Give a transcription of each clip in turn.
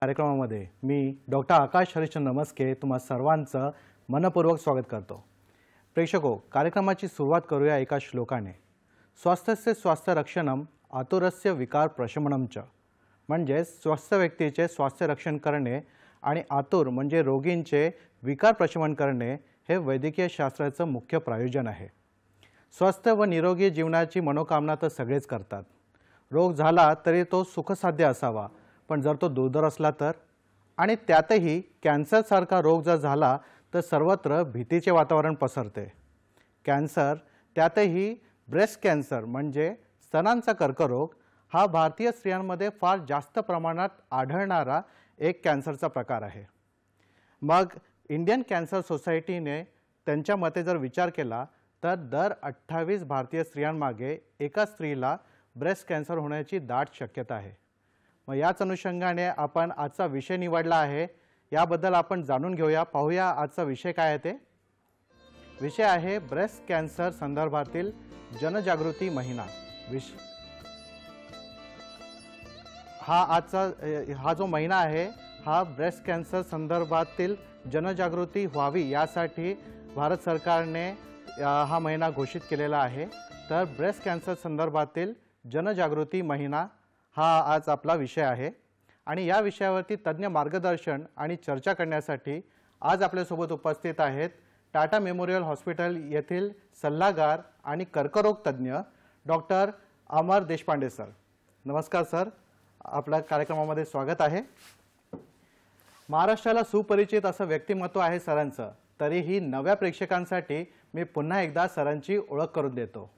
कार्यक्रमामध्ये मी डॉक्टर आकाश हरिश्चंद्र नमस्के तुम्हा सर्वांचं मनपूर्वक स्वागत करतो। प्रेक्षको, कार्यक्रमाची सुरुवात करूया एका श्लोकाने। स्वास्थ्यस्य स्वास्थ्य रक्षणम आतुरस्य विकार प्रशमनम च। म्हणजे स्वस्थ व्यक्तीचे स्वास्थ्य रक्षण करणे आणि आतुर म्हणजे रोगींचे विकार प्रशमन करणे हे वैद्यकीय शास्त्राचं मुख्य प्रयोजन आहे। स्वस्थ व निरोगी जीवनाची मनोकामना तर सगळेच करतात। रोग झाला तरी तो सुखसाध्य असावा, पण जर तो दुर्धर असला तर, आणि त्यातही कॅन्सर सारखा रोग जर झाला तर सर्वत्र भीतीचे वातावरण पसरते। कॅन्सर, त्यातही ब्रेस्ट कॅन्सर म्हणजे स्तनांचा कर्करोग हा भारतीय स्त्रियांमध्ये फार जास्त प्रमाणात आढळणारा एक कॅन्सरचा प्रकार आहे। मग इंडियन कॅन्सर सोसायटीने त्यांच्या मते जर विचार केला तर दर 28 भारतीय स्त्रियांमागे एका स्त्रीला ब्रेस्ट कॅन्सर होण्याची दाट शक्यता आहे। मग याच अनुषंगाने आपण आजचा विषय निवडला आहे, याबद्दल आपण जाणून घेऊया। पाहूया आजचा विषय काय आहे ते। विषय आहे ब्रेस्ट कॅन्सर संदर्भातील जनजागृती महिना। हा जो महिना आहे हा ब्रेस्ट कॅन्सर संदर्भातील जनजागृती व्हावी यासाठी भारत सरकारने हा महिना घोषित केलेला आहे। तर ब्रेस्ट कॅन्सर संदर्भातील जनजागृती महिना हा आज आपला विषय आहे आणि या विषयावरती तज्ञ मार्गदर्शन आणि चर्चा करण्यासाठी आज आपल्यासोबत उपस्थित आहेत टाटा मेमोरियल हॉस्पिटल येथील सल्लागार आणि कर्करोग तज्ञ डॉक्टर अमर देशपांडे सर। नमस्कार सर, आपल्या कार्यक्रमामध्ये स्वागत आहे। महाराष्ट्राला सुपरिचित असं व्यक्तिमत्व आहे सरांचं, तरीही नव्या प्रेक्षकांसाठी मी पुन्हा एकदा सरांची ओळख करून देतो।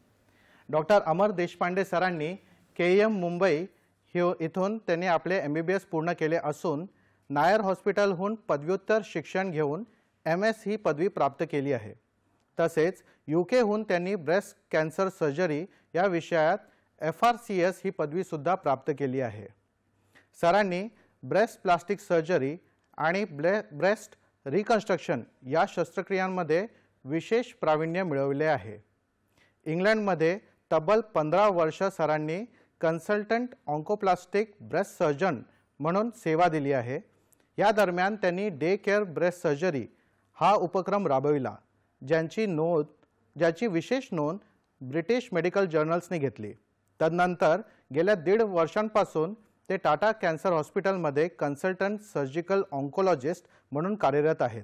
डॉक्टर अमर देशपांडे सरांनी KEM मुंबई इथून त्यांनी आपले MBBS पूर्ण केले असून नायर हॉस्पिटलहून पदव्युत्तर शिक्षण घेऊन MS ही पदवी प्राप्त केली आहे। तसेच UK हून त्यांनी ब्रेस्ट कॅन्सर सर्जरी या विषयात FRCS ही पदवी सुद्धा प्राप्त केली आहे। सरांनी ब्रेस्ट प्लास्टिक सर्जरी आणि ब्रेस्ट रिकन्स्ट्रक्शन या शस्त्रक्रियांमध्ये विशेष प्रावीण्य मिळवले आहे। इंग्लंडमध्ये तब्बल 15 वर्ष सरांनी कन्सल्टंट ऑन्कोप्लास्टिक ब्रेस्ट सर्जन म्हणून सेवा दिली आहे। या दरम्यान त्यांनी डे केअर ब्रेस्ट सर्जरी हा उपक्रम राबविला, ज्याची विशेष नोंद ब्रिटिश मेडिकल जर्नल्सने घेतली। तदनंतर गेल्या 1.5 वर्षांपासून ते टाटा कॅन्सर हॉस्पिटलमध्ये कन्सल्टंट सर्जिकल ऑन्कोलॉजिस्ट म्हणून कार्यरत आहेत।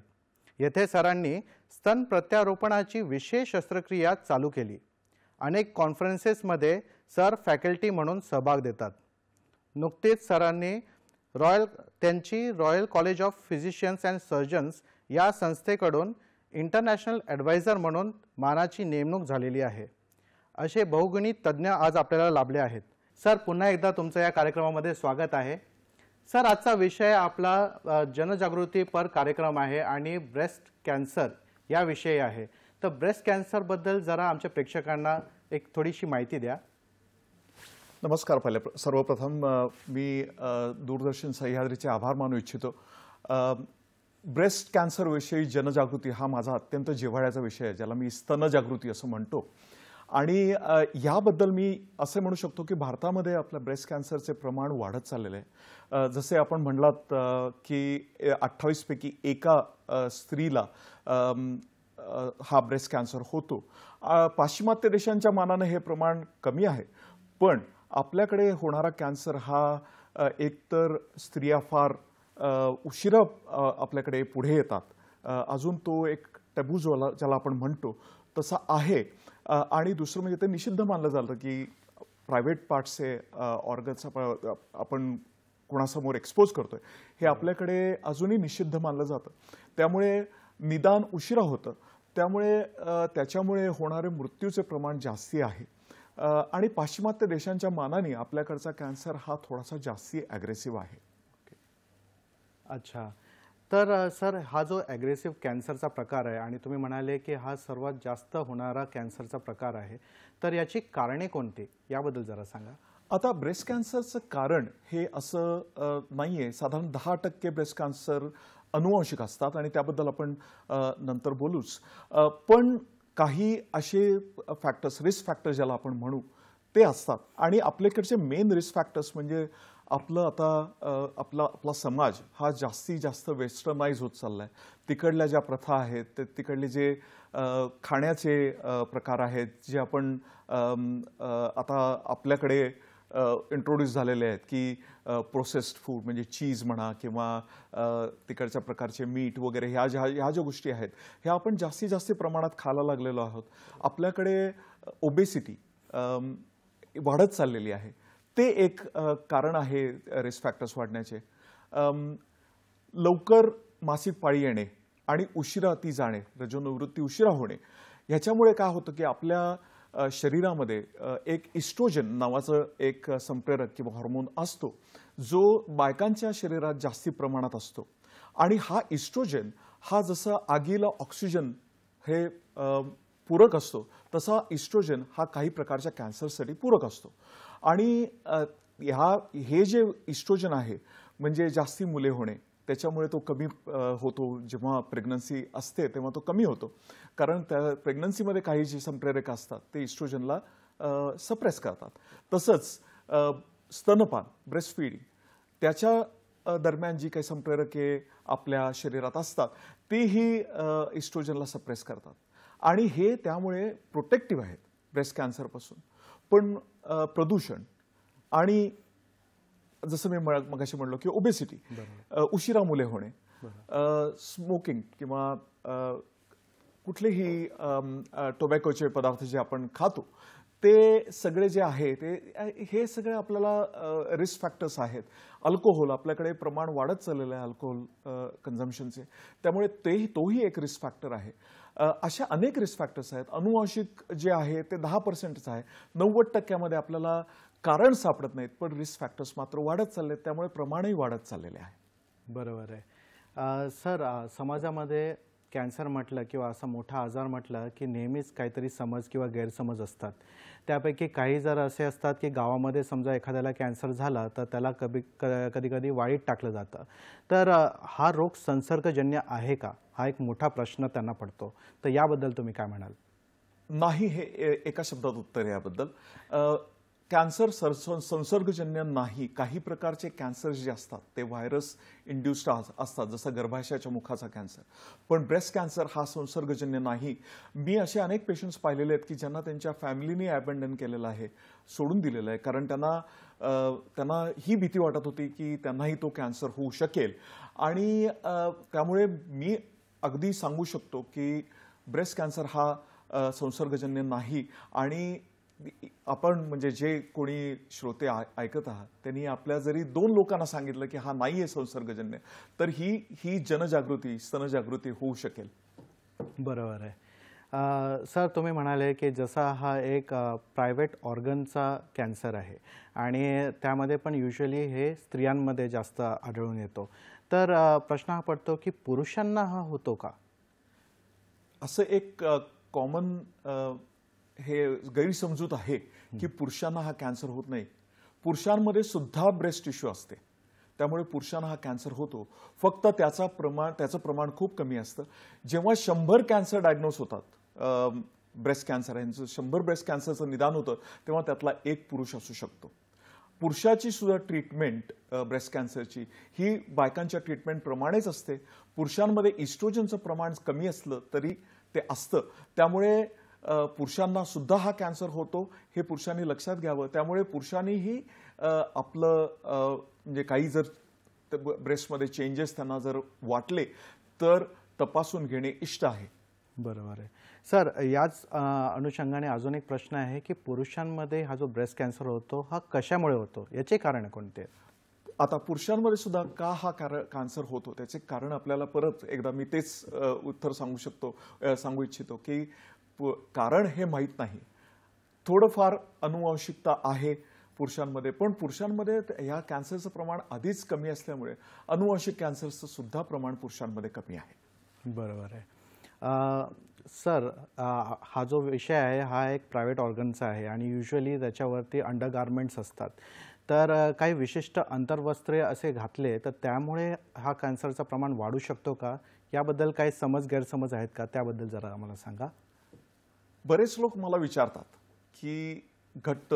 येथे सरांनी स्तन प्रत्यारोपणाची विशेष शस्त्रक्रिया चालू केली। अनेक कॉन्फरन्सेसमध्ये सर फॅकल्टी म्हणून सहभाग देतात। नुकतेच सरांनी त्यांची royal college of physicians and surgeons या संस्थेकडून इंटरनॅशनल ॲडवायझर म्हणून मानाची नेमणूक झालेली आहे। असे बहुगुणी तज्ञ आज आपल्याला लाभले आहेत। सर, पुन्हा एकदा तुमचं या कार्यक्रमामध्ये स्वागत आहे। सर, आजचा विषय आपला जनजागृतीपर कार्यक्रम आहे आणि ब्रेस्ट कॅन्सर या विषयी आहे। तर ब्रेस्ट कॅन्सरबद्दल जरा आमच्या प्रेक्षकांना एक थोडीशी माहिती द्या। नमस्कार। सर्वप्रथम मी दूरदर्शन सह्याद्रीचे आभार मानू इच्छितो। ब्रेस्ट कॅन्सर विषयी जनजागृती हा माझा अत्यंत जिव्हाळ्याचा विषय आहे, ज्याला मी स्तनजागृती असं म्हणतो। आणि याबद्दल मी असे म्हणू शकतो की भारतामध्ये आपल्या ब्रेस्ट कॅन्सरचे प्रमाण वाढत चाललेले आहे। जसे आपण म्हणलात की 28 पैकी एका स्त्रीला हा ब्रेस्ट कॅन्सर होतो। पाश्चिमात्य देशांच्या मानाने हे प्रमाण कमी आहे, पण आपल्याकडे होणारा कॅन्सर हा एकतर स्त्रिया फार उशिरा आपल्याकडे पुढे येतात, अजून तो एक टॅबू ज्याला आपण म्हणतो तसा आहे। आणि दुसरं म्हणजे ते निषिद्ध मानलं जातं की प्रायव्हेट पार्ट्सचे ऑर्गन्स आपण कोणासमोर एक्सपोज करतोय, हे आपल्याकडे अजूनही निषिद्ध मानलं जातं। त्यामुळे निदान उशिरा होतं, त्यामुळे त्याच्यामुळे होणारे मृत्यूचे प्रमाण जास्ती आहे। आणि पाश्चिमात्य देशांच्या मानाने आपल्याकडचा कॅन्सर हा थोडासा जास्ती ॲग्रेसिव्ह आहे. अच्छा. तर सर हा जो ॲग्रेसिव्ह कॅन्सरचा प्रकार आहे आणि तुम्ही म्हणाले की हा सर्वात जास्त होणारा कॅन्सरचा प्रकार आहे, तर याची कारणे कोणती याबद्दल जरा सांगा. आता ब्रेस्ट कॅन्सरचं कारण हे असं नाही आहे. साधारण 10% ब्रेस्ट कॅन्सर अनुवांशिक असतात आणि त्याबद्दल आपण नंतर बोलूच. पण काही असे फॅक्टर्स, रिस्क फॅक्टर्स ज्याला आपण म्हणू ते असतात आणि आपल्याकडचे मेन रिस्क फॅक्टर्स म्हणजे आपला समाज हा जास्तीत जास्त वेस्टर्नाइज होत चाललाय. तिकडल्या ज्या प्रथा आहेत, तिकडले जे खाण्याचे प्रकार आहेत, जे आपण आता आपल्याकडे इंट्रोड्यूस झालेले आहेत की प्रोसेस्ड फूड म्हणजे चीज म्हणा किंवा तिकडच्या प्रकारचे मीठ वगैरे ह्या ज्या गोष्टी आहेत ह्या आपण जास्तीत जास्त प्रमाणात खायला लागलेलो आहोत. आपल्याकडे ओबेसिटी वाढत चाललेली आहे. ते एक कारण आहे रिस्क फॅक्टर्स वाढण्याचे. लवकर मासिक पाळी येणे आणि उशिरा ती जाणे, रजोनिवृत्ती उशिरा होणे, ह्याच्यामुळे काय होतं की आपल्या शरीरामध्ये एक इस्ट्रोजन नावाचं एक संप्रेरक किंवा हार्मोन असतो जो बायकांच्या शरीरात जास्ती प्रमाणात असतो. आणि हा इस्ट्रोजन हा जसा आगीला ऑक्सिजन हे पूरक असतो तसा इस्ट्रोजन हा काही प्रकारच्या कॅन्सरसाठी पूरक असतो. आणि हे जे इस्ट्रोजन आहे म्हणजे जास्ती मुले होणे, त्याच्यामुळे तो कमी होतो. जेव्हा प्रेग्नन्सी असते तेव्हा तो कमी होतो, कारण त्या प्रेग्नन्सीमध्ये काही जे संप्रेरक असतात ते इस्ट्रोजनला सप्रेस करतात. तसंच स्तनपान, ब्रेस्ट फीडिंग, त्याच्या दरम्यान जी काही संप्रेरके आपल्या शरीरात असतात तेही इस्ट्रोजनला सप्रेस करतात आणि हे त्यामुळे प्रोटेक्टिव्ह आहेत ब्रेस्ट कॅन्सरपासून. पण प्रदूषण आणि जसं मी मगाशी म्हणलो की ओबेसिटी, उशिरा मुले होणे, स्मोकिंग किंवा कुठलेही टोबॅकोचे पदार्थ जे आपण खातो ते सगळे जे आहे हे सगळे आपल्याला रिस्क फॅक्टर्स आहेत. अल्कोहोल, आपल्याकडे प्रमाण वाढत चाललेलं आहे अल्कोहोल कन्झम्पशनचे, त्यामुळे तोही एक रिस्क फॅक्टर आहे. अशा अनेक रिस्क फॅक्टर्स आहेत. अनुवांशिक जे आहे ते 10%च आहे. 90% आपल्याला कारण सापडत नाहीत, पण रिस्क फॅक्टर्स मात्र वाढत चालले आहेत, त्यामुळे प्रमाणही वाढत चाललेले आहे. बरोबर आहे. सर समाजामध्ये कॅन्सर म्हटलं किंवा असा मोठा आजार म्हटलं की नेहमीच काहीतरी समज किंवा गैरसमज असतात. त्यापैकी काही जर असे असतात की गावामध्ये समजा एखाद्याला कॅन्सर झाला तर त्याला कधी कधी वाळीत टाकलं जातं. तर हा रोग संसर्गजन्य आहे का, हा एक मोठा प्रश्न त्यांना पडतो. तर याबद्दल तुम्ही काय म्हणाल. नाही, हे एका शब्दात उत्तर आहे याबद्दल. कॅन्सर संसर्गजन्य नाही. काही प्रकारचे कॅन्सर जे असतात ते व्हायरस इंड्युस्ड असतात, जसं गर्भाशयाच्या मुखाचा कॅन्सर. पण ब्रेस्ट कॅन्सर हा संसर्गजन्य नाही. मी असे अनेक पेशंट्स पाहिलेले आहेत की ज्यांना त्यांच्या फॅमिलीने अबॅन्डन केलेलं आहे, सोडून दिलेलं आहे, कारण त्यांना ही भीती वाटत होती की त्यांनाही तो कॅन्सर होऊ शकेल. आणि त्यामुळे मी अगदी सांगू शकतो की ब्रेस्ट कॅन्सर हा संसर्गजन्य नाही. आणि आपण म्हणजे जे कोणी श्रोते ऐकत आहात त्यांनी आपल्या जरी 2 लोकांना सांगितलं की हा नाहीये संसर्गजन्य, तर ही जनजागृती, स्तनजागृती होऊ शकेल. बरोबर आहे. सर तुम्ही म्हणाले की जसा हा एक प्रायव्हेट ऑर्गनचा कॅन्सर आहे आणि त्यामध्ये पण युजली हे स्त्रियांमध्ये जास्त आढळून येतो. तर प्रश्न हा पडतो की पुरुषांना हा होतो का. असं एक कॉमन हे गैरसमजूत आहे की पुरुषांना हा कॅन्सर होत नाही. पुरुषांमध्ये सुद्धा ब्रेस्ट टिश्यू असते, त्यामुळे पुरुषांना हा कॅन्सर होतो. फक्त त्याचं प्रमाण खूप कमी असतं. जेव्हा 100 कॅन्सर डायग्नोस होतात, ब्रेस्ट कॅन्सर यांचं 100 ब्रेस्ट कॅन्सरचं निदान होतं, तेव्हा त्यातला एक पुरुष असू शकतो. पुरुषाची सुद्धा ट्रीटमेंट ब्रेस्ट कॅन्सरची ही बायकांच्या ट्रीटमेंट प्रमाणेच असते. पुरुषांमध्ये इस्ट्रोजनचं प्रमाण कमी असलं तरी ते असतं, त्यामुळे पुरुषांना सुद्धा हा कॅन्सर होतो हे पुरुषांनी लक्षात घ्यावं. त्यामुळे पुरुषांनीही आपलं म्हणजे काही जर ब्रेस्टमध्ये चेंजेस त्यांना जर वाटले तर तपासून घेणे इष्ट आहे. बरोबर आहे. सर याच अनुषंगाने अजून एक प्रश्न आहे की पुरुषांमध्ये हा जो ब्रेस्ट कॅन्सर होतो हा कशामुळे होतो, याचे कारण कोणते. आता पुरुषांमध्ये सुद्धा का हा कॅन्सर होतो त्याचे कारण आपल्याला परत एकदा मी तेच उत्तर सांगू इच्छितो की कारण हे माहीत नाही. थोडंफार अनुवांशिकता आहे पुरुषांमध्ये, पण पुरुषांमध्ये ह्या कॅन्सरचं प्रमाण आधीच कमी असल्यामुळे अनुवांशिक कॅन्सरचं सुद्धा प्रमाण पुरुषांमध्ये कमी आहे. बरोबर आहे. सर, हा जो विषय आहे हा एक प्रायव्हेट ऑर्गनचा आहे आणि युजली त्याच्यावरती अंडरगार्मेंट्स असतात. तर काही विशिष्ट अंतर्वस्त्रे असे घातले तर त्यामुळे हा कॅन्सरचं प्रमाण वाढू शकतो का? याबद्दल काही गैरसमज आहेत का? त्याबद्दल जरा आम्हाला सांगा. बरेच लोक मला विचारतात की घट्ट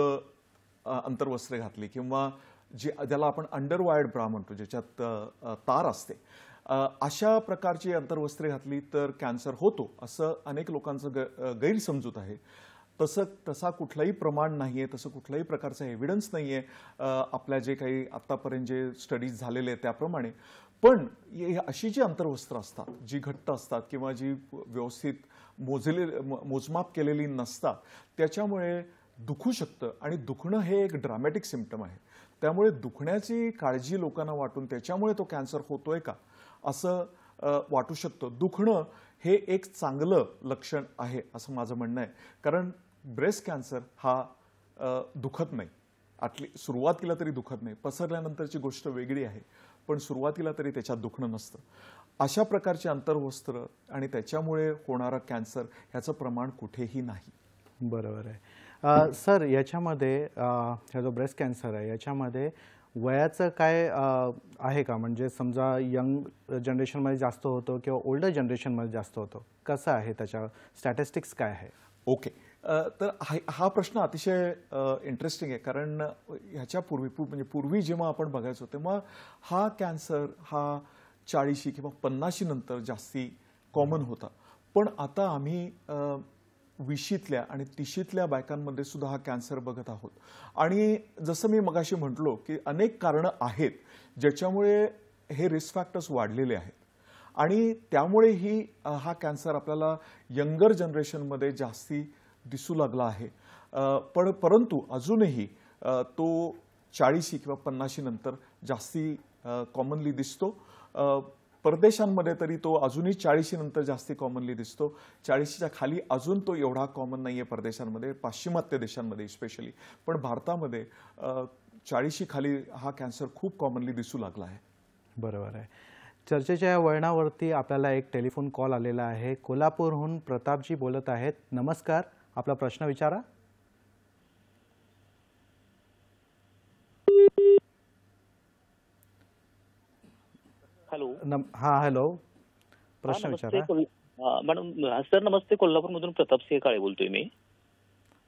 अंतर्वस्त्रे घातली किंवा ज्याला आपण अंडरवायर्ड ब्रा म्हणतो, ज्याच्यात तार असते, अशा प्रकारची अंतर्वस्त्रे घातली तर कॅन्सर होतो असं अनेक लोकांचं गैरसमजूत आहे. तसा कुठलाही प्रमाण नाहीये, तसं कुठल्याही प्रकारचं एव्हिडन्स नाहीये आपल्या जे काही आतापर्यंत जे स्टडीज झालेले आहेत त्याप्रमाणे. पण अशी जी अंतर्वस्त्र असतात, जी घट्ट असतात किंवा जी व्यवस्थित मोजमाप केलेली नसतात, त्याच्यामुळे दुखू शकतं आणि दुखणं हे एक ड्रामॅटिक सिम्पटम आहे. त्यामुळे दुखण्याची काळजी लोकांना वाटून त्याच्यामुळे तो कॅन्सर होतोय का असं वाटू शकतं. दुखणं हे एक चांगलं लक्षण आहे असं माझं म्हणणं आहे. कारण ब्रेस्ट कॅन्सर हा दुखत नाही, सुरुवातीला तरी दुखत नाही, पसरल्यानंतरची गोष्ट वेगळी आहे, पण सुरुवातीला तरी त्याच्यात दुखणं नसतं. अशा प्रकारचे अंतर्वस्त्र आणि त्याच्यामुळे होणारा कॅन्सर ह्याचं प्रमाण कुठेही नाही. बरोबर आहे. सर, याच्यामध्ये हा जो ब्रेस्ट कॅन्सर आहे याच्यामध्ये वयाचं काय आहे का? म्हणजे समजा यंग जनरेशनमध्ये जास्त होतो किंवा ओल्डर जनरेशनमध्ये जास्त होतो, कसं आहे त्याच्या स्टॅटिस्टिक्स काय आहे? ओके. तर हा प्रश्न अतिशय इंटरेस्टिंग आहे. कारण ह्याच्या पूर्वी जेव्हा आपण बघायचो तेव्हा हा कॅन्सर हा 40 किंवा 50 नंतर जास्ती कॉमन होता. पण आता आम्ही 20तल्या आणि 30तल्या बायकांमध्ये सुद्धा हा कॅन्सर बघत आहोत. आणि जसं मी मगाशी म्हटलो की अनेक कारणं आहेत ज्याच्यामुळे हे रिस्क फॅक्टर्स वाढलेले आहेत आणि त्यामुळेही हा कॅन्सर आपल्याला यंगर जनरेशनमध्ये जास्ती दिसू लागला आहे. परंतु अजूनही तो 40 किंवा 50 नंतर जास्ती कॉमनली दिसतो. परदेशांमध्ये तरी तो अजूनही 40 नंतर जास्ती कॉमनली दिसतो. 40च्या खाली अजून तो एवढा कॉमन नाहीये परदेशांमध्ये, पाश्चिमात्य देशांमध्ये स्पेशली. पण भारतामध्ये 40 खाली हा कॅन्सर खूप कॉमनली दिसू लागला आहे. बरोबर आहे. चर्चेच्या वळणावरती आपल्याला एक टेलिफोन कॉल आलेला आहे. कोल्हापूरहून प्रतापजी बोलत आहेत. नमस्कार, आपला प्रश्न विचारा. हॅलो. हां, हॅलो, प्रश्न विचारा. मॅडम सर नमस्ते, कोल्हापूरमधून प्रतापसिंह काळे बोलतोय मी.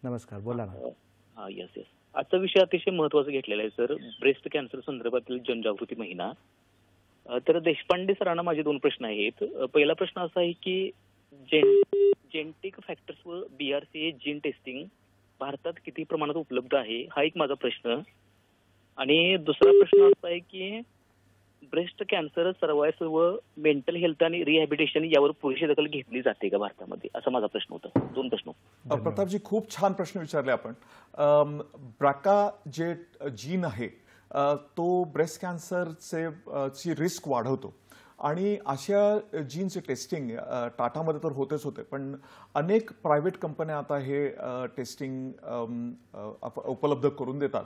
नमस्कार, बोला ना. हा, येस. आजचा विषय अतिशय महत्त्वाचा घेतलेला आहे सर, ब्रेस्ट कॅन्सर संदर्भातील जनजागृती महिना. तर देशपांडे सरांना माझे 2 प्रश्न आहेत. पहिला प्रश्न असा आहे की जेनेटिक फॅक्टर्स व BRCA जीन टेस्टिंग भारतात किती प्रमाणात उपलब्ध आहे, हा एक माझा प्रश्न. आणि दुसरा प्रश्न असा आहे की ब्रेस्ट कॅन्सर सर्वायव्हल व मेंटल हेल्थ आणि रिहॅबिलिटेशन यावर पुरेशी दखल घेतली जाते का भारतामध्ये, असा माझा प्रश्न होता. 2 प्रश्न. प्रतापजी, खूप छान प्रश्न विचारले आपण. ब्राका जे जीन आहे तो ब्रेस्ट कॅन्सरची रिस्क वाढवतो आणि अशा जीनचे टेस्टिंग टाटामध्ये तर होते, पण अनेक प्रायव्हेट कंपन्या आता हे टेस्टिंग उपलब्ध करून देतात.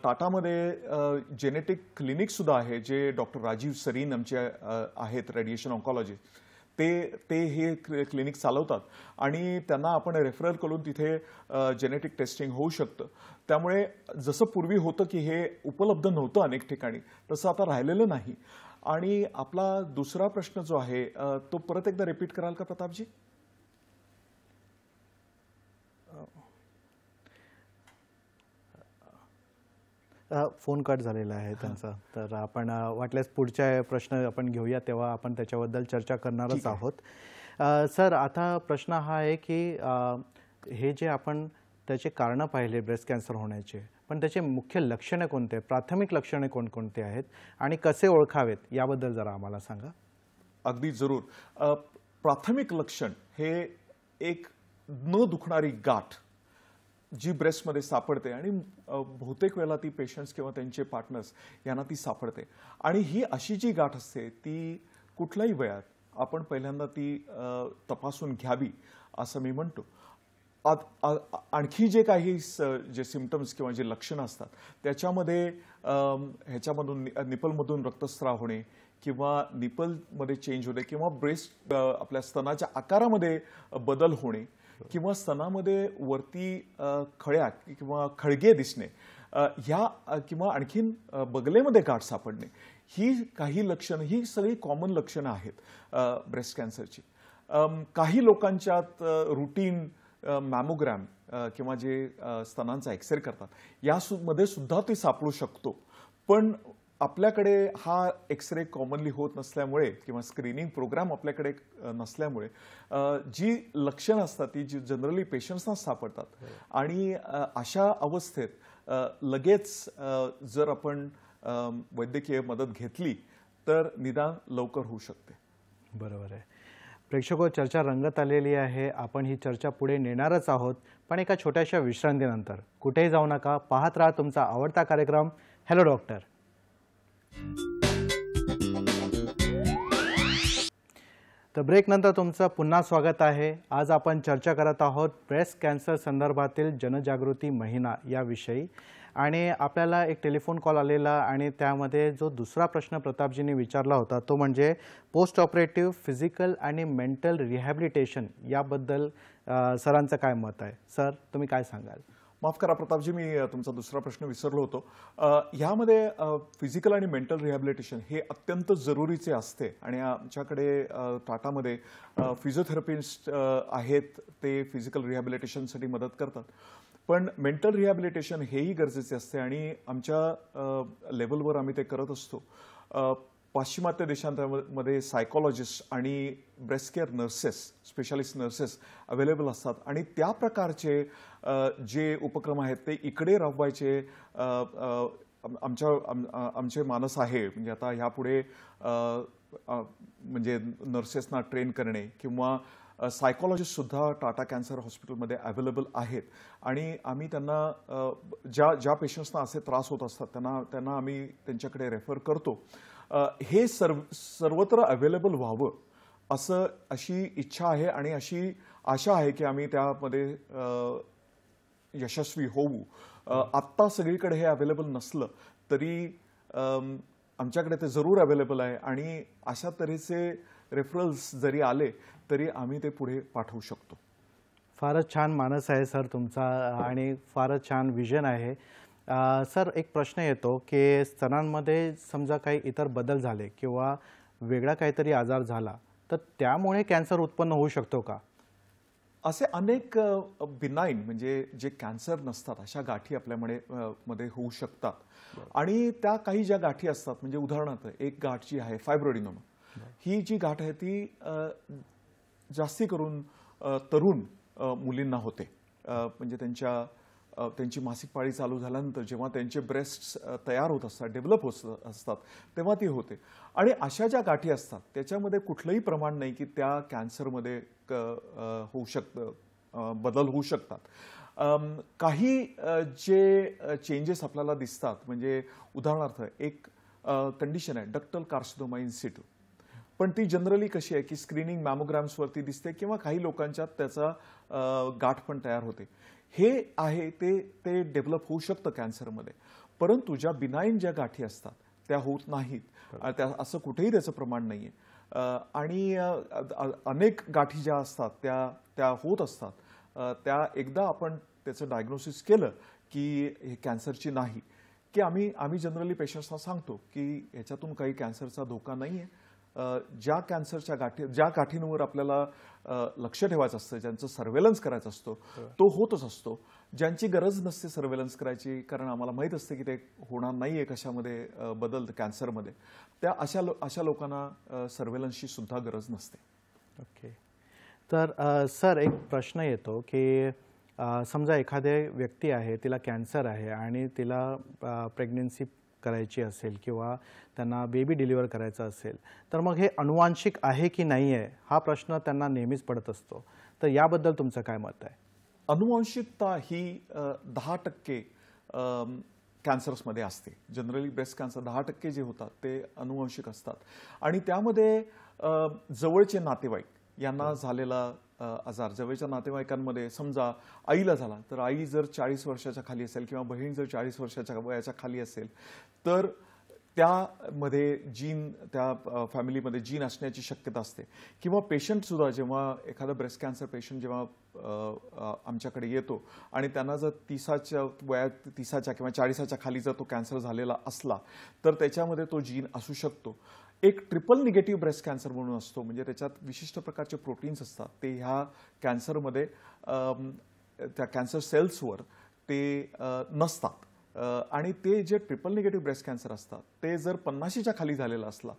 टाटामध्ये जेनेटिक क्लिनिक सुद्धा आहे जे डॉक्टर राजीव सरीन आमचे आहेत, रेडिएशन ऑन्कॉलॉजिस्ट. ते हे क्लिनिक चालवतात आणि त्यांना आपण रेफरल करून तिथे जेनेटिक टेस्टिंग होऊ शकतं. त्यामुळे जसं पूर्वी होतं की हे उपलब्ध नव्हतं अनेक ठिकाणी, तसं आता राहिलेलं नाही. आणि आपला दुसरा प्रश्न जो आहे तो परत एकदा रिपीट कराल का प्रतापजी? फोन कट झालेला आहे त्यांचा. तर आपण वाटल्यास पुढच्या प्रश्न आपण घेऊया तेव्हा आपण त्याच्याबद्दल चर्चा करणारच आहोत. सर, आता प्रश्न हा आहे की हे जे आपण त्याचे कारणं पाहिले ब्रेस्ट कॅन्सर होण्याचे, पण त्याचे मुख्य लक्षणे कोणते, प्राथमिक लक्षणे कोणकोणते आहेत आणि कसे ओळखावेत याबद्दल जरा आम्हाला सांगा. अगदी जरूर. प्राथमिक लक्षण हे एक न दुखणारी गाठ जी ब्रेस्टमध्ये सापडते आणि बहुतेक वेळेला ती पेशंट्स किंवा त्यांचे पार्टनर्स यांना ती सापडते. आणि ही अशी जी गाठ असते ती कुठल्याही वयात आपण पहिल्यांदा ती तपासून घ्यावी असं मी म्हणतो. आणखी जे काही जे सिम्पटम्स किंवा जे लक्षणं असतात त्याच्यामध्ये ह्याच्यामधून निपलमधून रक्तस्राव होणे किंवा निपलमध्ये चेंज होणे किंवा ब्रेस्ट आपल्या स्तनाच्या आकारामध्ये बदल होणे किंवा स्तनामध्ये वरती खळ्या किंवा खळगे दिसणे ह्या किंवा आणखीन बगलेमध्ये गाठ सापडणे ही काही लक्षणं ही सगळी कॉमन लक्षणं आहेत ब्रेस्ट कॅन्सरची. काही लोकांच्यात रुटीन मॅमोग्रॅम किंवा जे स्तनांचा एक्सरे करतात यामध्ये सुद्धा ते सापडू शकतो. पण आपल्याकडे हा एक्सरे कॉमनली होत नसल्यामुळे किंवा स्क्रीनिंग प्रोग्राम आपल्याकडे नसल्यामुळे जी लक्षणं असतात ती जी जनरली पेशंट्सना सापडतात आणि अशा अवस्थेत लगेच जर आपण वैद्यकीय मदत घेतली तर निदान लवकर होऊ शकते. बरोबर आहे. प्रेक्षको, चर्चा रंगत आलेली आहे. आपण ही चर्चा पुढे नेणारच आहोत, पण एका छोट्याशा विश्रांतीनंतर. कुठेही जाऊ नका, पाहत राहा तुमचा आवडता कार्यक्रम हॅलो डॉक्टर. तर ब्रेकनंतर तुमचं पुन्हा स्वागत आहे. आज आपण चर्चा करत आहोत ब्रेस्ट कॅन्सर संदर्भातील जनजागृती महिना याविषयी. आणि आपल्याला एक टेलिफोन कॉल आलेला आणि त्यामध्ये जो दुसरा प्रश्न प्रतापजींनी विचारला होता तो म्हणजे पोस्ट ऑपरेटिव्ह फिजिकल आणि मेंटल रिहॅबिलिटेशन याबद्दल सरांचं काय मत आहे. सर, तुम्ही काय सांगाल? माफ करा प्रतापजी, मी तुमचा दुसरा प्रश्न विसरलो होतो. ह्यामध्ये फिजिकल आणि मेंटल रिहॅबिलिटेशन हे अत्यंत जरुरीचे असते आणि आमच्याकडे टाटामध्ये फिजिओथेरपिस्ट आहेत, ते फिजिकल रिहॅबिलिटेशनसाठी मदत करतात. पण मेंटल रिहॅबिलिटेशन हेही गरजेचे असते आणि आमच्या लेवलवर आम्ही ते करत असतो. पाश्चिमात्य देशांमध्ये सायकोलॉजिस्ट आणि breast care nurses, specialist nurses available असतात आणि त्या प्रकारचे जे उपक्रम आहेत ते इकडे राबवायचे आमचे मानस आहे. म्हणजे आता ह्यापुढे म्हणजे नर्सेसना ट्रेन करणे किंवा सायकोलॉजिस्ट सुद्धा टाटा कॅन्सर हॉस्पिटलमध्ये अवेलेबल आहेत आणि आम्ही त्यांना ज्या पेशंट्सना असे त्रास होत असतात त्यांना आम्ही त्यांच्याकडे रेफर करतो. हे सर्वत्र अवेलेबल व्हावं अशी इच्छा आहे आणि अशी आशा आहे की आम्ही त्यामध्ये यशस्वी होऊ. आत्ता सगळीकडे हे अवेलेबल नसलं तरी आमच्याकडे ते जरूर अवेलेबल आहे आणि अशा तऱ्हेचे रेफरल्स जरी आले तरी आम्ही ते पुढे पाठवू शकतो. फारच छान मानस आहे सर तुमचा आणि फारच छान विजन आहे. सर, एक प्रश्न येतो की स्तनांमध्ये समजा काही इतर बदल झाले किंवा वेगळा काहीतरी आजार झाला तर त्यामुळे कॅन्सर उत्पन्न होऊ शकतो का? असे अनेक बिनाईन म्हणजे जे कॅन्सर नसतात अशा गाठी आपल्यामध्ये होऊ शकतात आणि त्या काही ज्या गाठी असतात म्हणजे उदाहरणार्थ एक गाठ जी आहे फायब्रोडिनोमा, ही जी गाठ आहे ती जास्ती करून तरुण मुलींना होते. म्हणजे त्यांची मासिक पाळी चालू झाल्यानंतर जेव्हा त्यांचे ब्रेस्ट तयार होत असतात, डेव्हलप होत असतात तेव्हा ती होते. आणि अशा ज्या गाठी असतात त्याच्यामध्ये कुठलंही प्रमाण नाही की त्या कॅन्सरमध्ये होऊ शकतं, बदल होऊ शकतात. काही जे चेंजेस आपल्याला दिसतात म्हणजे उदाहरणार्थ एक कंडिशन आहे डक्टल कार्सिनोमा इन सिटू, पण ती जनरली कशी आहे की स्क्रीनिंग मॅमोग्राम्सवरती दिसते किंवा काही लोकांच्यात त्याचा गाठ पण तयार होते. हे आहे ते डेव्हलप होऊ शकतं कॅन्सरमध्ये. परंतु ज्या बिनाईन ज्या गाठी असतात त्या होत नाहीत, असं कुठेही त्याचं प्रमाण नाही आहे. आणि अनेक गाठी ज्या असतात त्या होत असतात. त्या एकदा आपण त्याचं डायग्नोसिस केलं की हे कॅन्सरची नाही की आम्ही जनरली पेशंट्सना सांगतो की ह्याच्यातून काही कॅन्सरचा धोका नाही आहे. ज्या कॅन्सरच्या ज्या गाठींवर आपल्याला लक्ष ठेवायचं असतं, ज्यांचं सर्व्हेलन्स करायचं असतो तो होतच असतो. ज्यांची गरज नसते सर्व्हेलन्स करायची कारण आम्हाला माहीत असते की ते होणार नाही आहे कशामध्ये बदल कॅन्सरमध्ये, त्या अशा लोकांना सर्व्हेलन्सची सुद्धा गरज नसते. ओके. तर सर, एक प्रश्न येतो की समजा एखादी व्यक्ती आहे, तिला कॅन्सर आहे आणि तिला प्रेग्नन्सी करायची असेल किंवा त्यांना बेबी डिलिव्हर करायचं असेल तर मग हे अनुवांशिक आहे की नाही आहे हा प्रश्न त्यांना नेहमीच पडत असतो. तर याबद्दल तुमचं काय मत आहे? अनुवांशिकता ही 10% कॅन्सर्समध्ये असते. जनरली ब्रेस्ट कॅन्सर 10% जे होतात ते अनुवांशिक असतात आणि त्यामध्ये जवळचे नातेवाईक यांना झालेला आजार जवळच्या नातेवाईकांमध्ये समजा आईला झाला, तर आई जर 40 वर्षाच्या खाली असेल किंवा बहीण जर 40 वर्षाच्या वयाच्या खाली असेल, तर त्यामध्ये जीन, त्या फॅमिलीमध्ये जीन असण्याची शक्यता असते. किंवा पेशंटसुद्धा जेव्हा एखादा ब्रेस्ट कॅन्सर पेशंट जेव्हा आमच्याकडे येतो आणि त्यांना जर 30च्या वयात 30च्या किंवा 40च्या खाली जर तो कॅन्सर झालेला असला, तर त्याच्यामध्ये तो जीन असू शकतो. एक ट्रिपल निगेटिव्ह ब्रेस्ट कॅन्सर म्हणून असतो, म्हणजे त्याच्यात विशिष्ट प्रकारचे प्रोटीन्स असतात, ते ह्या कॅन्सरमध्ये त्या कॅन्सर सेल्सवर ते नसतात. आणि ते जे ट्रिपल निगेटिव्ह ब्रेस्ट कॅन्सर असतात ते जर 50च्या खाली झालेला असला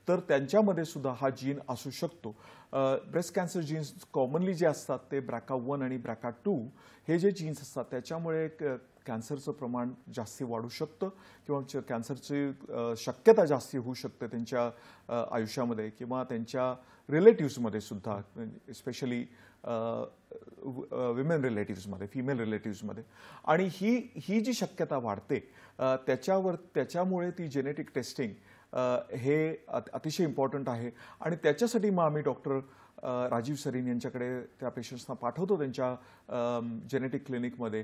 तर त्यांच्यामध्ये सुद्धा हा जीन असू शकतो. ब्रेस्ट कॅन्सर जीन्स कॉमनली जे असतात ते BRCA1 आणि BRCA2 हे जे जीन्स असतात त्याच्यामुळे कॅन्सरचं प्रमाण जास्ती वाढू शकतं किंवा कॅन्सरची शक्यता जास्ती होऊ शकते त्यांच्या आयुष्यामध्ये किंवा त्यांच्या रिलेटिव्समध्ये सुद्धा, स्पेशली विमेन रिलेटिव्समध्ये, फिमेल रिलेटिव्समध्ये. आणि ही जी शक्यता वाढते त्याच्यामुळे ती जेनेटिक टेस्टिंग हे अतिशय इम्पॉर्टंट आहे. आणि त्याच्यासाठी मग आम्ही डॉक्टर राजीव सरीन यांच्याकडे त्या पेशंट्सना पाठवतो त्यांच्या जेनेटिक क्लिनिकमध्ये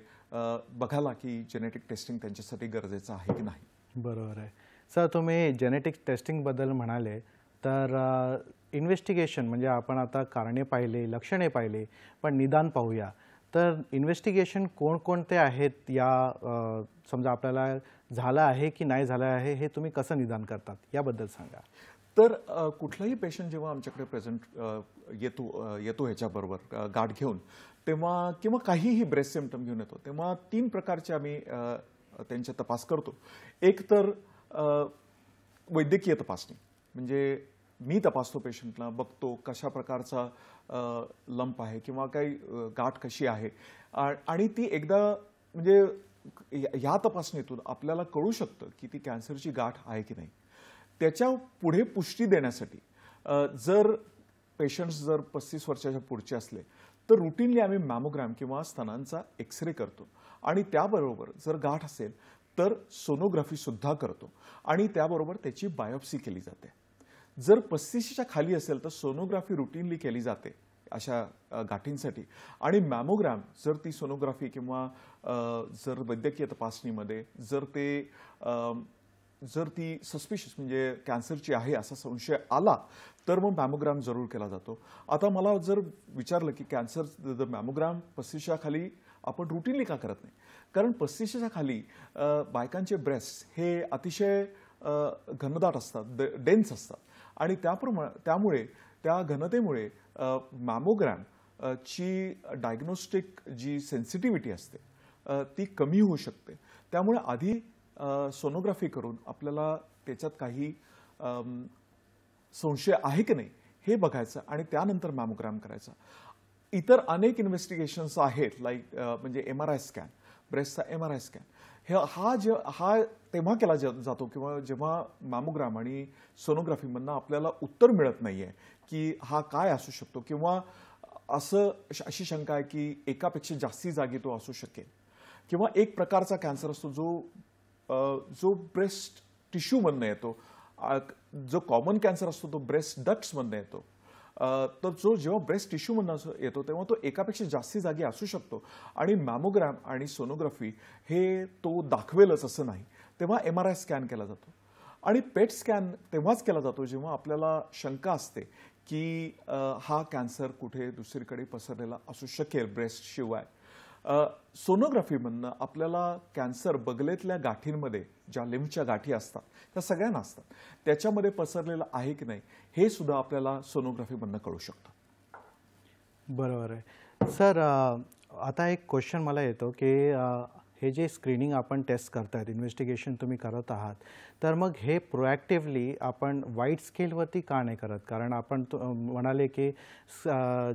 बघायला की जेनेटिक टेस्टिंग त्यांच्यासाठी गरजेचं आहे की नाही. बरोबर आहे. सर, तुम्ही जेनेटिक टेस्टिंगबद्दल म्हणाले, तर इन्व्हेस्टिगेशन म्हणजे आपण आता कारणे पाहिले, लक्षणे पाहिले, पण निदान पाहूया. तर इन्व्हेस्टिगेशन कोणकोणते आहेत? या समजा आपल्याला झालं आहे की नाही झालं आहे हे तुम्ही कसं निदान करतात याबद्दल सांगा. तर कुठलाही पेशंट जेव्हा आमच्याकडे येतो ह्याच्याबरोबर गाठ घेऊन, तेव्हा किंवा काहीही ब्रेस्ट सिम्पटम घेऊन येतो, तेव्हा 3 प्रकारचे आम्ही त्यांचे तपास करतो. एक तर वैद्यकीय तपासणी, म्हणजे मी तपासतो पेशंटला, बघतो कशा प्रकारचा लंप आहे किंवा काही गाठ कशी आहे. आणि ती एकदा म्हणजे ह्या तपासणीतून आपल्याला कळू शकतं की ती कॅन्सरची गाठ आहे की नाही. त्याच्या पुढे पुष्टी देण्यासाठी जर पेशंट्स जर 35 वर्षाच्या पुढचे असले तर रुटीनली आम्ही मॅमोग्राम किंवा स्तनांचा एक्सरे करतो. आणि त्याबरोबर जर गाठ असेल तर सोनोग्राफी सुद्धा करतो आणि त्याबरोबर त्याची बायोप्सी केली जाते. जर 35च्या खाली असेल तर सोनोग्राफी रुटीनली केली जाते अशा गाठींसाठी. आणि मॅमोग्राम जर ती सोनोग्राफी किंवा जर वैद्यकीय तपासणीमध्ये जर ती सस्पिशियस म्हणजे कॅन्सरची आहे असा संशय आला तर मग मॅमोग्राम जरूर केला जातो. आता मला जर विचारलं की कॅन्सर मॅमोग्राम 35च्या खाली आपण रुटीनली का करत नाही, कारण 35च्या खाली बायकांचे ब्रेस्ट हे अतिशय घनदाट असतात, डेन्स असतात. आणि त्यामुळे त्या घनतेमुळे मॅमोग्राम ची डायग्नोस्टिक जी सेन्सिटिव्हिटी असते ती कमी होऊ शकते. त्यामुळे आधी सोनोग्राफी करून आपल्याला त्याच्यात काही संशय आहे की नाही हे बघायचं आणि त्यानंतर मॅमोग्राम करायचा. इतर अनेक इन्व्हेस्टिगेशन्स आहेत, लाईक म्हणजे MRI स्कॅन, ब्रेस्टचा MRI स्कॅन. हा तेव्हा केला जातो किंवा जेव्हा मॅमोग्राम आणि सोनोग्राफीमधनं आपल्याला उत्तर मिळत नाहीये की हा काय असू शकतो किंवा अशी शंका आहे की एकापेक्षा जास्ती जागी तो असू शकेल. किंवा एक प्रकारचा कॅन्सर असतो जो ब्रेस्ट टिश्यूमधनं येतो. जो कॉमन कॅन्सर असतो तो ब्रेस्ट डक्ट्समधनं येतो. तर जेव्हा ब्रेस्ट टिश्यूमधनं येतो तेव्हा तो एकापेक्षा जास्ती जागी असू शकतो आणि मॅमोग्राम आणि सोनोग्राफी हे तो दाखवेलच असं नाही. तेव्हा MRI स्कॅन केला जातो. आणि पेट स्कॅन तेव्हाच केला जातो जेव्हा आपल्याला शंका असते की हा कॅन्सर कुठे दुसरीकडे पसरलेला असू शकेल ब्रेस्ट शिवाय. सोनोग्राफीमधनं आपल्याला कॅन्सर बगलेतल्या गाठींमध्ये ज्या लिम्फच्या गाठी असतात त्या सगळ्यांना असतात, त्याच्यामध्ये पसरलेलं आहे की नाही हे सुद्धा आपल्याला सोनोग्राफीमधनं कळू शकतं. बरोबर आहे. सर, आता एक क्वेश्चन मला येतो की हे जे स्क्रीनिंग आपण टेस्ट करतायत, इन्व्हेस्टिगेशन तुम्ही करत आहात, तर मग हे प्रोॲक्टिव्हली आपण वाईड स्केलवरती का नाही करत? कारण आपण म्हणाले की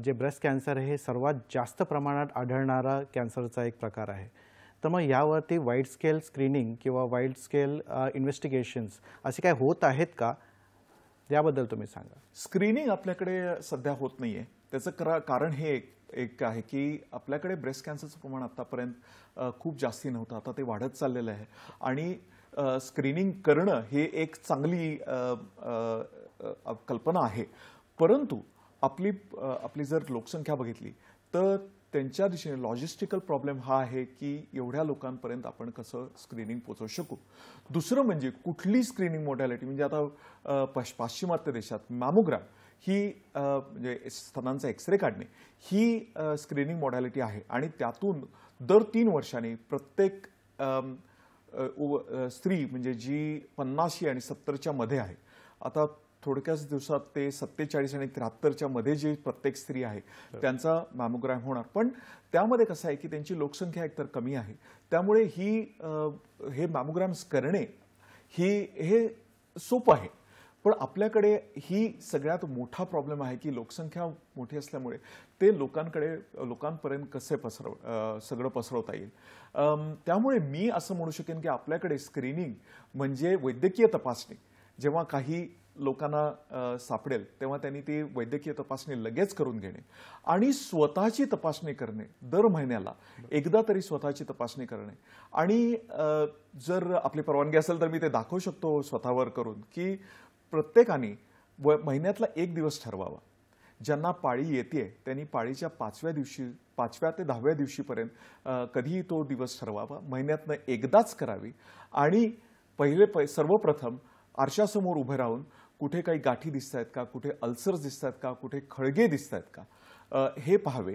जे ब्रेस्ट कॅन्सर आहे हे सर्वात जास्त प्रमाणात आढळणारा कॅन्सरचा एक प्रकार आहे. तर मग यावरती वाईड स्केल स्क्रीनिंग किंवा वाईड स्केल इन्व्हेस्टिगेशन्स असे काय होत आहेत का? याबद्दल तुम्ही सांगा. स्क्रीनिंग आपल्याकडे सध्या होत नाहीये. त्याचं कारण हे एक आहे की आपल्याकडे ब्रेस्ट कॅन्सरचं प्रमाण आतापर्यंत खूप जास्ती नव्हतं, आता ते वाढत चाललेलं आहे. आणि स्क्रीनिंग करणं हे एक चांगली कल्पना आहे. परंतु आपली जर लोकसंख्या बघितली तर त्यांच्या दिशेने लॉजिस्टिकल प्रॉब्लेम हा आहे की एवढ्या लोकांपर्यंत आपण कसं स्क्रीनिंग पोहोचवू शकू. दुसरं म्हणजे कुठली स्क्रीनिंग मोडॅलिटी, म्हणजे आता पाश्चिमात्य देशात मॅमोग्राम ही म्हणजे स्तनांचा एक्सरे काढणे ही स्क्रीनिंग मोडॅलिटी आहे आणि त्यातून दर 3 वर्षांनी प्रत्येक स्त्री म्हणजे जी 50 आणि 70च्या मध्ये आहे, आता थोडक्याच दिवसात ते 47 आणि 73च्या मध्ये जी प्रत्येक स्त्री आहे त्यांचा मॅमोग्राम होणार. पण त्यामध्ये कसं आहे की त्यांची लोकसंख्या एकतर कमी आहे, त्यामुळे हे मॅमोग्राम्स करणे हे सोपं आहे. पण आपल्याकडे ही सगळ्यात मोठा प्रॉब्लेम आहे की लोकसंख्या मोठी असल्यामुळे ते लोकांपर्यंत कसे सगळं पसरवता येईल. त्यामुळे मी असं म्हणू शकेन की आपल्याकडे स्क्रीनिंग म्हणजे वैद्यकीय तपासणी जेव्हा काही लोकांना सापडेल तेव्हा त्यांनी ती वैद्यकीय तपासणी लगेच करून घेणे आणि स्वतःची तपासणी करणे, दर महिन्याला एकदा तरी स्वतःची तपासणी करणे. आणि जर आपली परवानगी असेल तर मी ते दाखवू शकतो स्वतःवर करून की प्रत्येकाने महिन्यातला एक दिवस ठरवावा. ज्यांना पाळी येते त्यांनी पाळीच्या 5व्या ते 10व्या दिवशीपर्यंत कधीही तो दिवस ठरवावा, महिन्यातनं एकदाच करावी आणि सर्वप्रथम आरशासमोर उभे राहून कुठे काही गाठी दिसत आहेत का, कुठे अल्सर्स दिसत आहेत का, कुठे खळगे दिसत आहेत का हे पाहावे.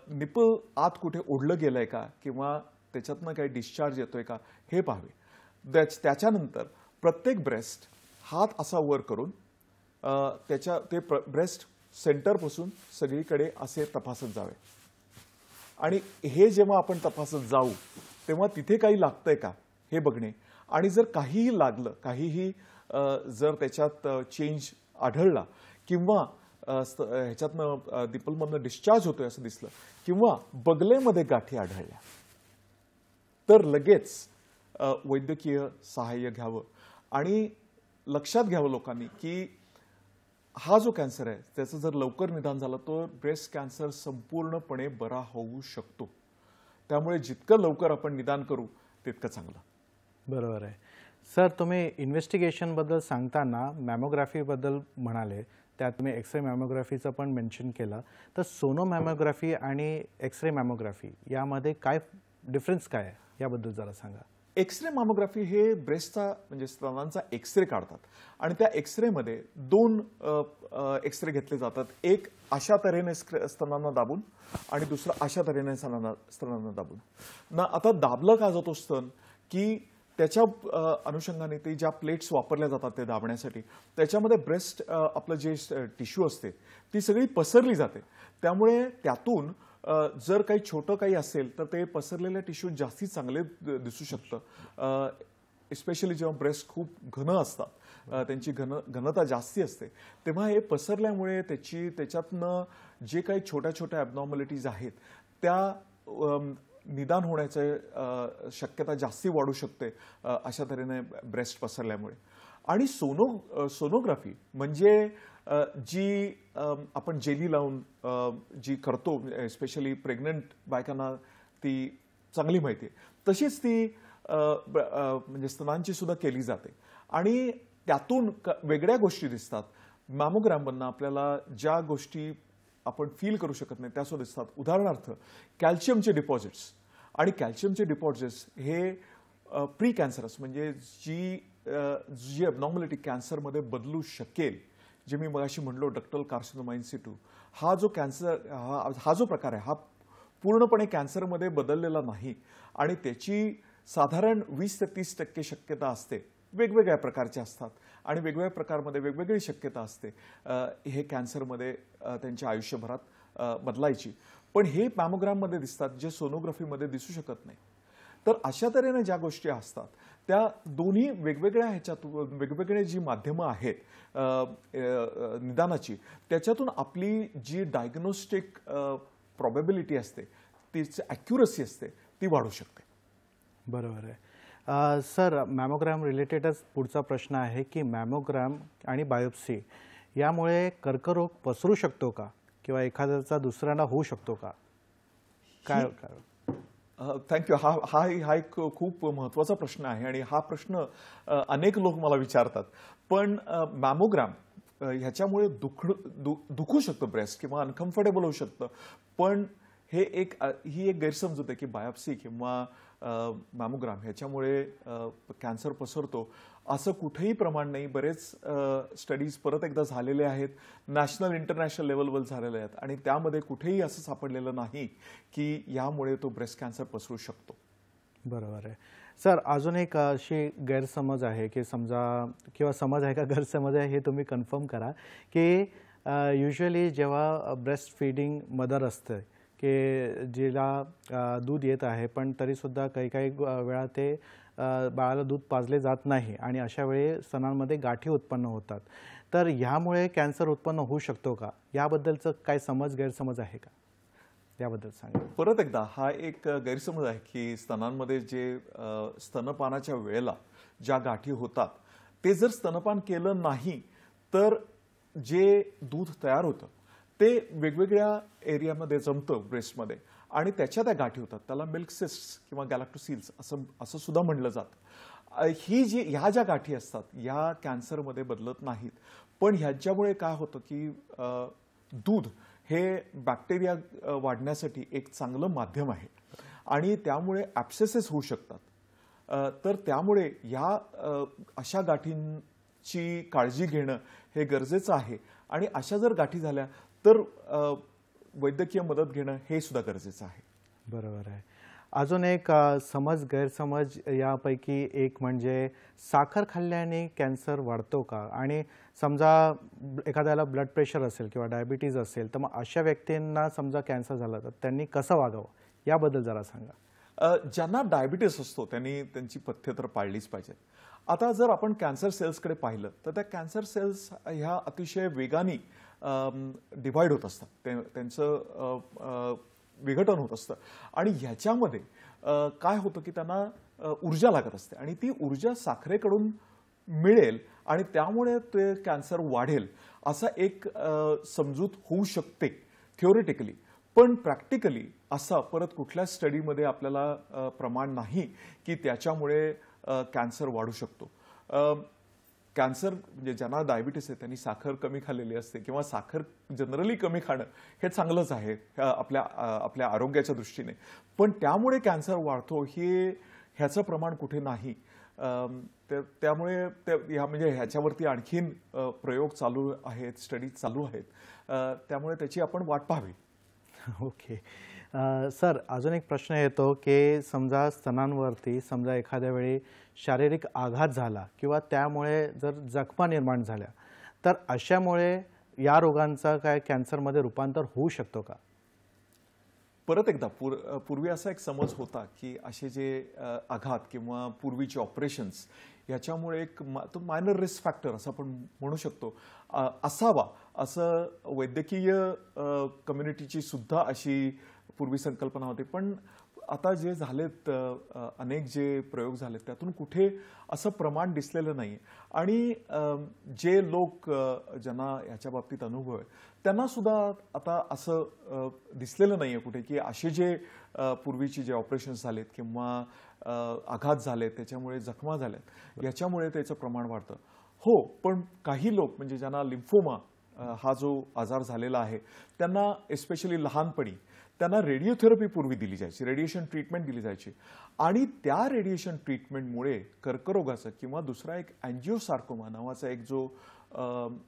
निपल आत कुठे ओढलं गेलंय का किंवा त्याच्यातनं काही डिस्चार्ज येतोय का हे पाहावे. त्याच्यानंतर प्रत्येक ब्रेस्ट हात असा वर करून ते ब्रेस्ट सेंटरपासून सगळीकडे असे तपासत जावे. आणि हे जेव्हा आपण तपासत जाऊ तेव्हा तिथे काही लागतंय का हे बघणे. आणि जर काहीही लागलं, जर त्याच्यात चेंज आढळला किंवा ह्याच्यातनं निपलमधनं डिस्चार्ज होतोय असं दिसलं किंवा बगलेमध्ये गाठी आढळल्या तर लगेच वैद्यकीय सहाय्य घ्यावं. आणि लक्षात घ्यावं लोकांनी की हा जो कॅन्सर आहे त्याचं जर लवकर निदान झालं तर ब्रेस्ट कॅन्सर संपूर्णपणे बरा होऊ शकतो. त्यामुळे जितकं लवकर आपण निदान करू तितकं चांगलं. बरोबर आहे. सर, तुम्ही इन्व्हेस्टिगेशनबद्दल सांगताना मॅमोग्राफीबद्दल म्हणाले, त्यात तुम्ही एक्सरे मॅमोग्राफीचं पण मेन्शन केलं. तर सोनो मॅमोग्राफी आणि एक्सरे मॅमोग्राफी यामध्ये काय डिफरन्स काय आहे याबद्दल जरा सांगा. एक्सरे मॅमोग्राफी हे ब्रेस्टचा म्हणजे स्तनांचा एक्सरे काढतात आणि त्या एक्सरेमध्ये 2 एक्सरे घेतले जातात. एक अशा तऱ्हेने स्तनांना दाबून आणि दुसरा अशा तऱ्हेने स्तनांना दाबून. आता दाबलं का जातो स्तन की त्याच्या अनुषंगाने ते ज्या प्लेट्स वापरल्या जातात ते दाबण्यासाठी त्याच्यामध्ये ब्रेस्ट आपलं जे टिश्यू असते ती सगळी पसरली जाते. त्यामुळे त्यातून जर काही छोटं काही असेल तर ते पसरलेले टिश्यू जास्ती चांगले दिसू शकतं. एस्पेशली जेव्हा ब्रेस्ट खूप घन असतात, त्यांची घनता जास्ती असते, तेव्हा हे पसरल्यामुळे त्याच्यातनं जे काही छोट्या छोट्या ॲबनॉर्मॅलिटीज आहेत त्या निदान होण्याची शक्यता जास्ती वाढू शकते अशा तऱ्हेने ब्रेस्ट पसरल्यामुळे. आणि सोनोग्राफी म्हणजे जी आपण जेली लावून जी करतो, स्पेशली प्रेग्नंट बायकांना ती चांगली माहिती आहे, तशीच ती म्हणजे स्तनांची सुद्धा केली जाते आणि त्यातून वेगळ्या गोष्टी दिसतात. मॅमोग्राममधनं आपल्याला ज्या गोष्टी आपण फील करू शकत नाही त्या सुद्धा दिसतात. उदाहरणार्थ कॅल्शियमचे डिपॉझिट्स, आणि कॅल्शियमचे डिपॉझिट्स हे प्री कॅन्सरस म्हणजे जी ॲबनॉर्मॅलिटी कॅन्सरमध्ये बदलू शकेल, जे मी मगाशी म्हणलो डक्टल कार्सिनोमा इन सिटू, हा जो प्रकार आहे हा पूर्णपणे कॅन्सरमध्ये बदललेला नाही आणि त्याची साधारण 20 ते 30% शक्यता असते. वेगवेगळ्या प्रकारचे असतात आणि वेगवेगळ्या प्रकारमध्ये वेगवेगळी शक्यता असते हे कॅन्सरमध्ये त्यांच्या आयुष्यभरात बदलायची. पण हे मॅमोग्राममध्ये दिसतात जे सोनोग्राफीमध्ये दिसू शकत नाही. तर अशा तऱ्हेने ज्या गोष्टी असतात त्या दोन्ही वेगवेगळ्या वेगवेगळे जी माध्यमं आहेत निदानाची, त्याच्यातून आपली जी डायग्नोस्टिक प्रॉबेबिलिटी असते, तिची ॲक्युरसी असते, ती वाढू शकते. बरोबर आहे. सर, मॅमोग्राम रिलेटेडच पुढचा प्रश्न आहे की मॅमोग्राम आणि बायोप्सी यामुळे कर्करोग पसरू शकतो का किंवा एखाद्याचा दुसऱ्यांना होऊ शकतो का? काय थँक्यू. हा एक खूप महत्त्वाचा प्रश्न आहे आणि हा प्रश्न अनेक लोक मला विचारतात. पण मॅमोग्राम ह्याच्यामुळे दुखू शकतं ब्रेस्ट किंवा अनकम्फर्टेबल होऊ शकतं. पण ही एक गैरसमजूत आहे की बायोप्सी किंवा मॅमोग्राम ह्याच्यामुळे कॅन्सर पसरतो असं कुठेही प्रमाण नाही. बरेच स्टडीज परत एकदा झालेले आहेत, नॅशनल इंटरनॅशनल लेवलवर झालेले आहेत आणि त्यामध्ये कुठेही असं सापडलेलं नाही की यामुळे तो ब्रेस्ट कॅन्सर पसरू शकतो. बरोबर आहे. सर, अजून एक अशी गैरसमज आहे की समजा, किंवा समज आहे का गैरसमज आहे हे तुम्ही कन्फर्म करा, की युजली जेव्हा ब्रेस्ट फीडिंग मदर असते की जिला दूध येत आहे पण तरीसुद्धा काही काही वेळा ते बाळाला दूध पाजले जात नाही आणि अशा वेळी स्तनांमध्ये गाठी उत्पन्न होतात. तर ह्यामुळे कॅन्सर उत्पन्न होऊ शकतो का? याबद्दलचं काय गैरसमज आहे का? याबद्दल सांगा. परत एकदा हा एक गैरसमज आहे की स्तनांमध्ये जे स्तनपानाच्या वेळेला ज्या गाठी होतात ते जर स्तनपान केलं नाही तर जे दूध तयार होतं ते वेगवेगळ्या एरियामध्ये जमतं ब्रेस्टमध्ये आणि त्याच्या त्या गाठी होतात. त्याला मिल्क सिस्ट्स किंवा गॅलॅक्टोसिल्स असं सुद्धा म्हटलं जातं. ह्या ज्या गाठी असतात या कॅन्सरमध्ये बदलत नाहीत, पण ह्याच्यामुळे काय होतं की दूध हे बॅक्टेरिया वाढण्यासाठी एक चांगलं माध्यम आहे आणि त्यामुळे ॲब्सेसेस होऊ शकतात. तर त्यामुळे अशा गाठींची काळजी घेणं हे गरजेचं आहे आणि अशा जर गाठी झाल्या तर वैद्यकीय मदत घेणं हे सुद्धा गरजेचं आहे. बरोबर आहे. अजून एक गैरसमज यापैकी एक म्हणजे साखर खाल्ल्याने कॅन्सर वाढतो का? आणि समजा एखाद्याला ब्लड प्रेशर असेल किंवा डायबिटीज असेल तर मग अशा व्यक्तींना समजा कॅन्सर झाला तर त्यांनी कसं वागावं याबद्दल जरा सांगा. ज्यांना डायबिटीस असतो त्यांनी त्यांची पथ्य तर पाळलीच पाहिजे. आता जर आपण कॅन्सर सेल्सकडे पाहिलं तर त्या कॅन्सर सेल्स ह्या अतिशय वेगाने डिव्हाइड होत असतात, त्यांचं विघटन होत असतं आणि ह्याच्यामध्ये काय होतं की त्यांना ऊर्जा लागत असते आणि ती ऊर्जा साखरेकडून मिळेल आणि त्यामुळे ते कॅन्सर वाढेल असा एक समजूत होऊ शकते थिओरिटिकली. पण प्रॅक्टिकली असा परत कुठल्या स्टडीमध्ये आपल्याला प्रमाण नाही की त्याच्यामुळे कॅन्सर वाढू शकतो. कॅन्सर म्हणजे ज्यांना डायबिटीस आहे त्यांनी साखर कमी खाल्लेली असते किंवा साखर जनरली कमी खाणं हे चांगलंच आहे आपल्या आरोग्याच्या दृष्टीने, पण त्यामुळे कॅन्सर वाढतो ह्याचं प्रमाण कुठे नाही. त्यामुळे म्हणजे ह्याच्यावरती आणखीन प्रयोग चालू आहेत, स्टडीज चालू आहेत, त्यामुळे त्याची आपण वाट पाहावी. ओके. सर, अजून एक प्रश्न येतो की समजा स्तनांवरती समजा एखाद्या वेळी शारीरिक आघात झाला किंवा त्यामुळे जर जखमा निर्माण झाल्या तर अशामुळे या रोगांचा काय कॅन्सरमध्ये रूपांतर होऊ शकतो का? परत एकदा पूर्वी असा एक समज होता की असे जे आघात किंवा पूर्वीचे ऑपरेशन्स याच्यामुळे एक मायनर रिस्क फॅक्टर असं आपण म्हणू शकतो असावा, असं वैद्यकीय कम्युनिटीची सुद्धा अशी पूर्वी संकल्पना होती. पण आता जे झालेत अनेक जे प्रयोग झालेत त्यातून कुठे असं प्रमाण दिसलेलं नाही आणि जे लोक ज्यांना याच्या बाबतीत अनुभव आहे त्यांना सुद्धा आता असं दिसलेलं नाहीये कुठे की असे जे पूर्वीचे जे ऑपरेशन्स झालेत किंवा आघात झालेत त्याच्यामुळे जखमा झाल्यात याच्यामुळे त्याचं प्रमाण वाढतं. हो, पण काही लोक म्हणजे ज्यांना लिम्फोमा हा जो आजार झालेला आहे त्यांना एस्पेशली लहानपणी त्यांना रेडिओथेरपी पूर्वी दिली जायची, रेडिएशन ट्रीटमेंट दिली जायची आणि त्या रेडिएशन ट्रीटमेंटमुळे कर्करोगाचा किंवा दुसरा एक अँजिओसार्कोमा नावाचा एक जो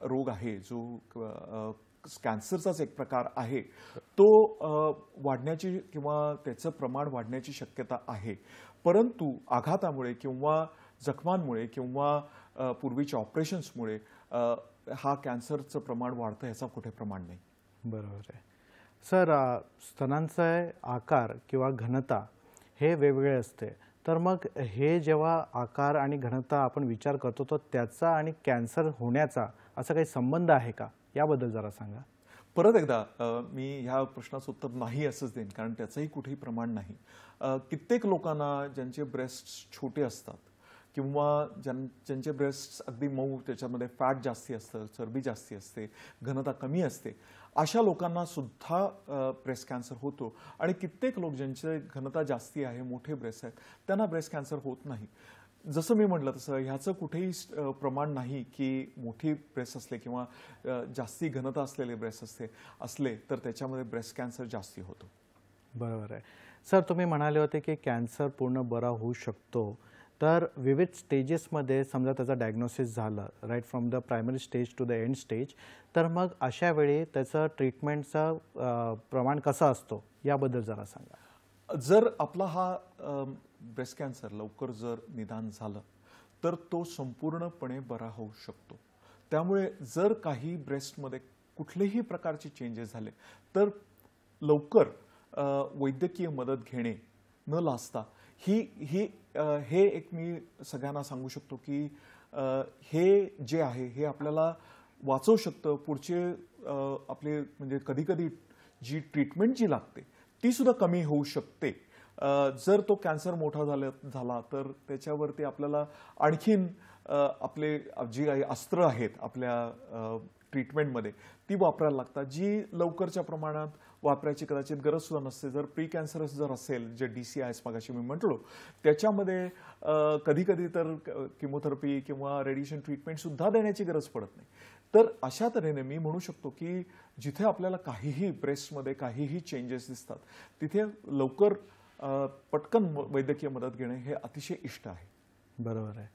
रोग आहे, जो कॅन्सरचाच एक प्रकार आहे, तो वाढण्याची किंवा त्याचं प्रमाण वाढण्याची शक्यता आहे. परंतु आघातामुळे किंवा जखमांमुळे किंवा पूर्वीच्या ऑपरेशन्समुळे हा कॅन्सरचं प्रमाण वाढतं ह्याचा कुठे प्रमाण नाही. बरोबर आहे. सर, स्तनांचा आकार किंवा घनता हे वेगवेगळे असते, तर मग हे जेव्हा आकार आणि घनता आपण विचार करतो तर त्याचा आणि कॅन्सर होण्याचा असा काही संबंध आहे का? याबद्दल जरा सांगा. परत एकदा मी ह्या प्रश्नाचं उत्तर नाही असंच देईन, कारण त्याचंही कुठेही प्रमाण नाही. कित्येक लोकांना ज्यांचे ब्रेस्ट छोटे असतात किंवा ज्यांचे ब्रेस्ट अगदी मऊ, त्याच्यामध्ये फॅट जास्ती असतं, चरबी जास्ती असते, घनता कमी असते, अशा लोकांना सुद्धा ब्रेस्ट कॅन्सर होतो आणि कित्येक लोक ज्यांची घनता जास्ती आहे, मोठे ब्रेस्ट आहेत, त्यांना ब्रेस्ट कॅन्सर होत नाही. जसं मी म्हटलं तसं ह्याचं कुठेही प्रमाण नाही की मोठी ब्रेस्ट असले किंवा जास्ती घनता असलेले ब्रेस्ट असले तर त्याच्यामध्ये ब्रेस्ट कॅन्सर जास्ती होतो. बरोबर आहे. सर, तुम्ही म्हणाले होते की कॅन्सर पूर्ण बरा होऊ शकतो. तर विविध स्टेजेसमध्ये समजा त्याचं डायग्नोसिस झालं, right from the primary stage to the end stage, तर मग अशा वेळी त्याचं ट्रीटमेंटचं प्रमाण कसं असतो याबद्दल जरा सांगा. जर आपला हा ब्रेस्ट कॅन्सर लवकर जर निदान झालं तर तो संपूर्णपणे बरा होऊ शकतो. त्यामुळे जर काही ब्रेस्टमध्ये कुठलेही प्रकारचे चेंजेस झाले तर लवकर वैद्यकीय मदत घेणे न लाजता हे एक मी सगळ्यांना सांगू शकतो की हे जे आहे हे आपल्याला वाचवू शकतं. पुढचे आपले म्हणजे कधी कधी जी ट्रीटमेंट जी लागते ती सुद्धा कमी होऊ शकते. जर तो कॅन्सर मोठा झाला तर त्याच्यावरती आपल्याला आणखीन आपले जी काही अस्त्र आहेत आपल्या ट्रीटमेंटमध्ये ती वापरायला लागतात, जी लवकरच्या प्रमाणात वापरायची कदाचित गरज सुद्धा नसते. जर प्री कॅन्सरस जर असेल, जे DCIS मगाशी मी म्हटलो, त्याच्यामध्ये कधी कधी तर किमोथेरपी किंवा रेडिएशन ट्रीटमेंट सुद्धा देण्याची गरज पडत नाही. तर अशा तऱ्हेने मी म्हणू शकतो की जिथे आपल्याला काहीही ब्रेस्टमध्ये काहीही चेंजेस दिसतात तिथे लवकर पटकन वैद्यकीय मदत घेणे हे अतिशय इष्ट आहे. बरोबर आहे.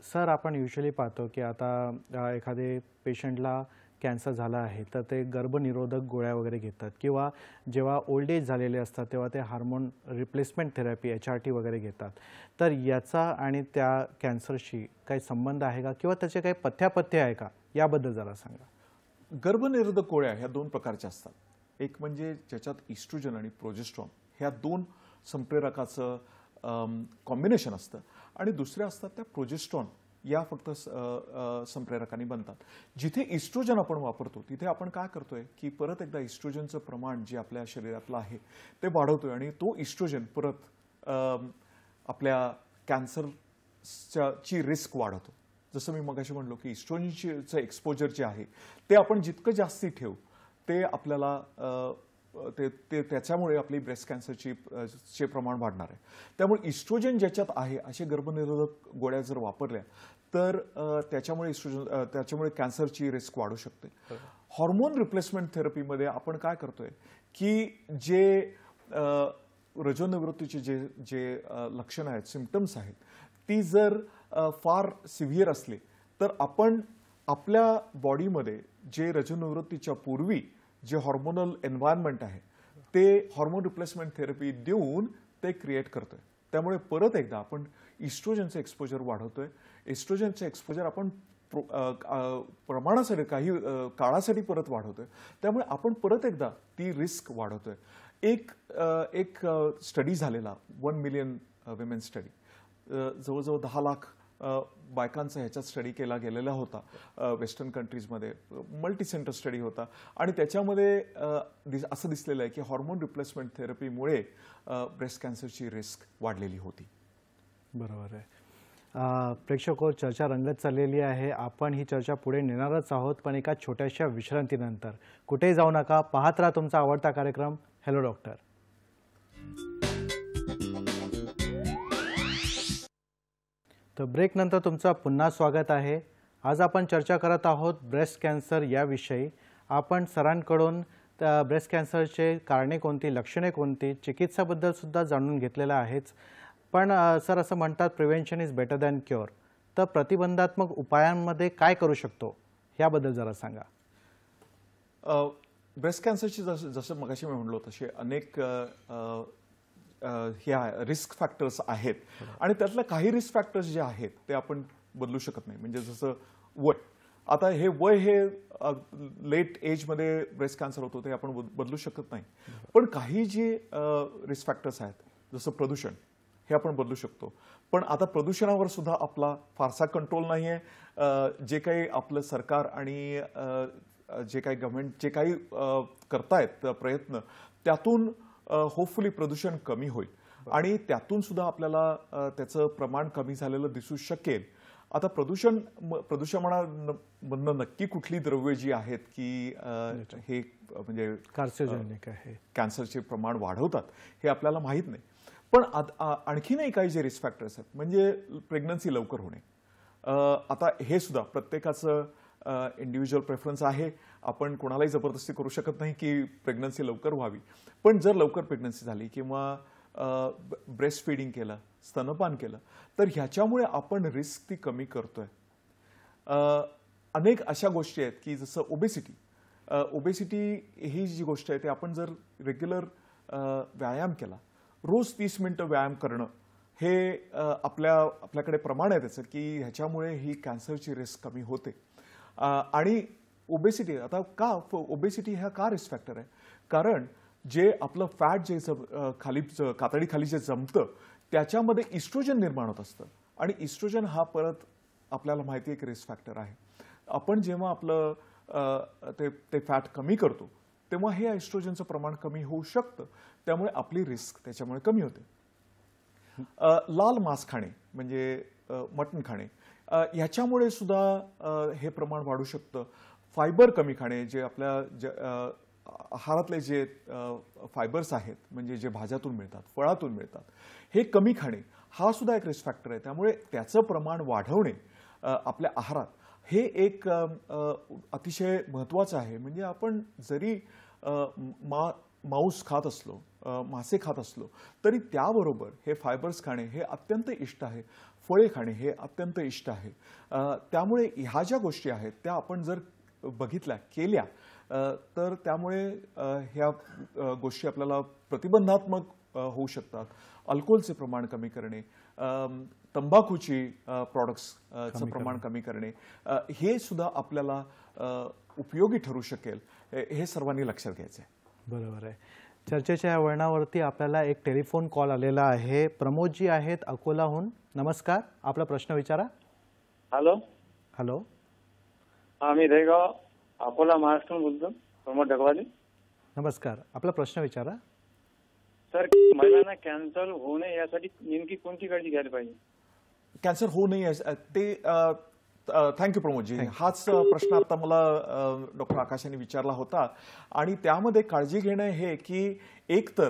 सर, आपण युजली पाहतो की आता एखादे पेशंटला कॅन्सर झाला आहे तर ते गर्भनिरोधक गोळ्या वगैरे घेतात किंवा जेव्हा ओल्ड एज झालेले असतात तेव्हा ते हार्मोन रिप्लेसमेंट थेरपी HRT वगैरे घेतात. तर याचा आणि त्या कॅन्सरशी काही संबंध आहे का किंवा त्याचे काही पथ्यापथ्य आहे का याबद्दल जरा सांगा. गर्भनिरोधक गोळ्या ह्या दोन प्रकारच्या असतात. एक म्हणजे ज्याच्यात इस्ट्रोजन आणि प्रोजेस्ट्रॉन ह्या दोन संप्रेरकाचं कॉम्बिनेशन असतं आणि दुसऱ्या असतात त्या प्रोजेस्ट्रॉन या फक्त संप्रेरकांनी बनतात. जिथे इस्ट्रोजन आपण वापरतो तिथे आपण काय करतोय की परत एकदा इस्ट्रोजनचं प्रमाण जे आपल्या शरीरातलं आहे ते वाढवतोय आणि तो इस्ट्रोजन परत आपल्या कॅन्सरची रिस्क वाढवतो. जसं मी मगाशी म्हणलो की इस्ट्रोजनचं एक्सपोजर जे आहे ते आपण जितकं जास्ती ठेवू ते आपल्याला त्याच्यामुळे आपली ब्रेस्ट कॅन्सरचे प्रमाण वाढणार आहे. त्यामुळे इस्ट्रोजन ज्याच्यात आहे असे गर्भनिरोधक गोळ्या जर वापरल्या तर त्याच्यामुळे कॅन्सरची रिस्क वाढू शकते. हॉर्मोन रिप्लेसमेंट थेरपीमध्ये आपण काय करतोय की जे रजोनिवृत्तीचे जे लक्षणं आहेत, सिम्पटम्स आहेत, ती जर फार सिव्हिअर असली तर आपण आपल्या बॉडीमध्ये जे रजोनिवृत्तीच्या पूर्वी जे हॉर्मोनल एन्व्हायरमेंट आहे ते हॉर्मोन रिप्लेसमेंट थेरपी देऊन ते क्रिएट करतोय. त्यामुळे परत एकदा आपण इस्ट्रोजनचं एक्सपोजर वाढवतोय. इस्ट्रोजनचं एक्सपोजर आपण प्रमाणासाठी काही काळासाठी परत वाढवतोय. त्यामुळे आपण परत एकदा ती रिस्क वाढवतोय. एक स्टडी झालेला 1 मिलियन विमेन स्टडी, जवळजवळ 10 लाख बायकांचा ह्याच्यात स्टडी केला गेलेला होता वेस्टर्न कंट्रीजमध्ये. मल्टी सेंटर स्टडी होता आणि त्याच्यामध्ये असं दिसलेलं आहे की हॉर्मोन रिप्लेसमेंट थेरपीमुळे ब्रेस्ट कॅन्सरची रिस्क वाढलेली होती. बरोबर आहे. प्रेक्षको, चर्चा रंगत चाललेली आहे. आपण ही चर्चा पुढे नेणारच आहोत, पण एका छोट्याशा विश्रांतीनंतर. कुठेही जाऊ नका, पाहत राहा तुमचा आवडता कार्यक्रम हॅलो डॉक्टर. तर ब्रेकनंतर तुमचं पुन्हा स्वागत आहे. आज आपण चर्चा करत आहोत ब्रेस्ट कॅन्सर याविषयी. आपण सरांकडून ब्रेस्ट कॅन्सरचे कारणे कोणती, लक्षणे कोणती, चिकित्साबद्दल सुद्धा जाणून घेतलेलं आहेच. पण सर, असं म्हणतात prevention is better than cure. तर प्रतिबंधात्मक उपायांमध्ये काय करू शकतो याबद्दल जरा सांगा. ब्रेस्ट कॅन्सरची जसं मगाशी मी म्हणलो तसे अनेक ह्या रिस्क फॅक्टर्स आहेत आणि त्यातल्या काही रिस्क फॅक्टर्स जे आहेत ते आपण बदलू शकत नाही. म्हणजे जसं वय, आता हे वय हे लेट एजमध्ये ब्रेस्ट कॅन्सर होतो ते आपण बदलू शकत नाही. पण काही जे रिस्क फॅक्टर्स आहेत जसं प्रदूषण हे आपण बदलू शकतो. पण आता प्रदूषणावर सुद्धा आपला फारसा कंट्रोल नाही आहे. जे काही आपलं सरकार आणि जे काही गव्हर्नमेंट जे काही करतायत प्रयत्न त्यातून होपफुली प्रदूषण कमी होईल आणि त्यातून सुद्धा आपल्याला त्याचं प्रमाण कमी झालेलं दिसू शकेल. आता प्रदूषणामधनं नक्की कुठली द्रव्ये जी आहेत की हे म्हणजे कार्सिनोजेनिक आहे, कॅन्सरचे प्रमाण वाढवतात हे आपल्याला माहीत नाही. पण आणखीनही काही जे रिस्क फॅक्टर्स आहेत म्हणजे प्रेग्नन्सी लवकर होणे. आता हे सुद्धा प्रत्येकाचं इंडिव्हिज्युअल प्रेफरन्स आहे. आपण कोणालाही जबरदस्ती करू शकत नाही की प्रेग्नन्सी लवकर व्हावी. पण जर लवकर प्रेग्नन्सी झाली किंवा ब्रेस्ट फीडिंग केलं, स्तनपान केलं, तर ह्याच्यामुळे आपण रिस्क ती कमी करतोय. अनेक अशा गोष्टी आहेत की जसं ओबेसिटी ही जी गोष्ट आहे ते आपण जर रेग्युलर व्यायाम केला, रोज 30 मिनिटं व्यायाम करणं, हे आपल्याकडे प्रमाण आहे त्याचं की ह्याच्यामुळे ही कॅन्सरची रिस्क कमी होते. आणि ओबेसिटी आता का ओबेसिटी हा का रिस्क फॅक्टर आहे? कारण जे आपलं फॅट जे खाली कातडीखाली जे जमतं त्याच्यामध्ये इस्ट्रोजन निर्माण होत असतं आणि इस्ट्रोजन हा परत आपल्याला माहिती आहे की रिस्क फॅक्टर आहे. आपण जेव्हा आपलं ते फॅट कमी करतो तेव्हा हे इस्ट्रोजनचं प्रमाण कमी होऊ शकतं. त्यामुळे आपली रिस्क त्याच्यामुळे कमी होते. लाल मांस खाणे म्हणजे मटण खाणे ह्याच्यामुळे सुद्धा हे प्रमाण वाढू शकतं. फायबर कमी खाणे, जे आपल्या आहारातले जे फायबर्स आहेत म्हणजे जे भाज्यातून मिळतात, फळातून मिळतात, हे कमी खाणे हा सुद्धा एक रिस्क फॅक्टर आहे. त्यामुळे त्याचं प्रमाण वाढवणे आपल्या आहारात हे एक अतिशय महत्त्वाचं आहे. म्हणजे आपण जरी मांस खात असलो, मासे खात असलो, तरी त्याबरोबर हे फायबर्स खाणे हे अत्यंत इष्ट आहे. फळे खाणे हे अत्यंत इष्ट आहे. त्यामुळे ह्या ज्या गोष्टी आहेत त्या आपण जर बघितल्या, केल्या, तर त्यामुळे ह्या गोष्टी आपल्याला प्रतिबंधात्मक होऊ शकतात. अल्कोहोलचे प्रमाण कमी करणे, तंबाखूची प्रॉडक्ट्सचं प्रमाण कमी करणे, हे सुद्धा आपल्याला उपयोगी ठरू शकेल. हे सर्वांनी लक्षात घ्यायचं आहे. बरोबर आहे. चर्चेच्या या वळणावरती आपल्याला एक टेलिफोन कॉल आलेला आहे. प्रमोदजी आहेत अकोलाहून. नमस्कार, आपला प्रश्न विचारा. Hello hello. हा, मी रेगाव अकोला महाराष्ट्र बोलतो, प्रमोद ढगवाले. नमस्कार, आपला प्रश्न विचारा. सर, महिलांना कॅन्सर होऊ नये यासाठी नेमकी कोणती काळजी घ्यायला पाहिजे? कॅन्सर होऊ नये ते थँक्यू प्रमोदजी. हाच प्रश्न आता मला डॉक्टर आकाश यांनी विचारला होता. आणि त्यामध्ये काळजी घेणं हे की एकतर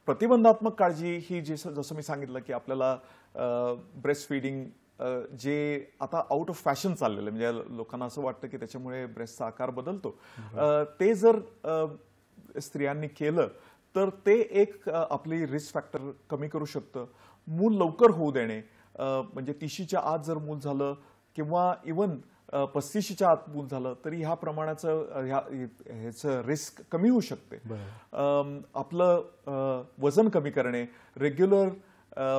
प्रतिबंधात्मक काळजी ही जसं मी सांगितलं की आपल्याला ब्रेस्ट फीडिंग जे आता आउट ऑफ फॅशन चाललेलं आहे, म्हणजे लोकांना असं वाटतं की त्याच्यामुळे ब्रेस्टचा आकार बदलतो, ते जर स्त्रियांनी केलं तर ते एक आपली रिस्क फॅक्टर कमी करू शकतं. मूल लवकर होऊ देणे, म्हणजे 30च्या आत जर मूल झालं किंवा इवन 35च्या आत मूल झालं तरी ह्या प्रमाणाचं ह्याचं रिस्क कमी होऊ शकते. आपलं वजन कमी करणे, रेग्युलर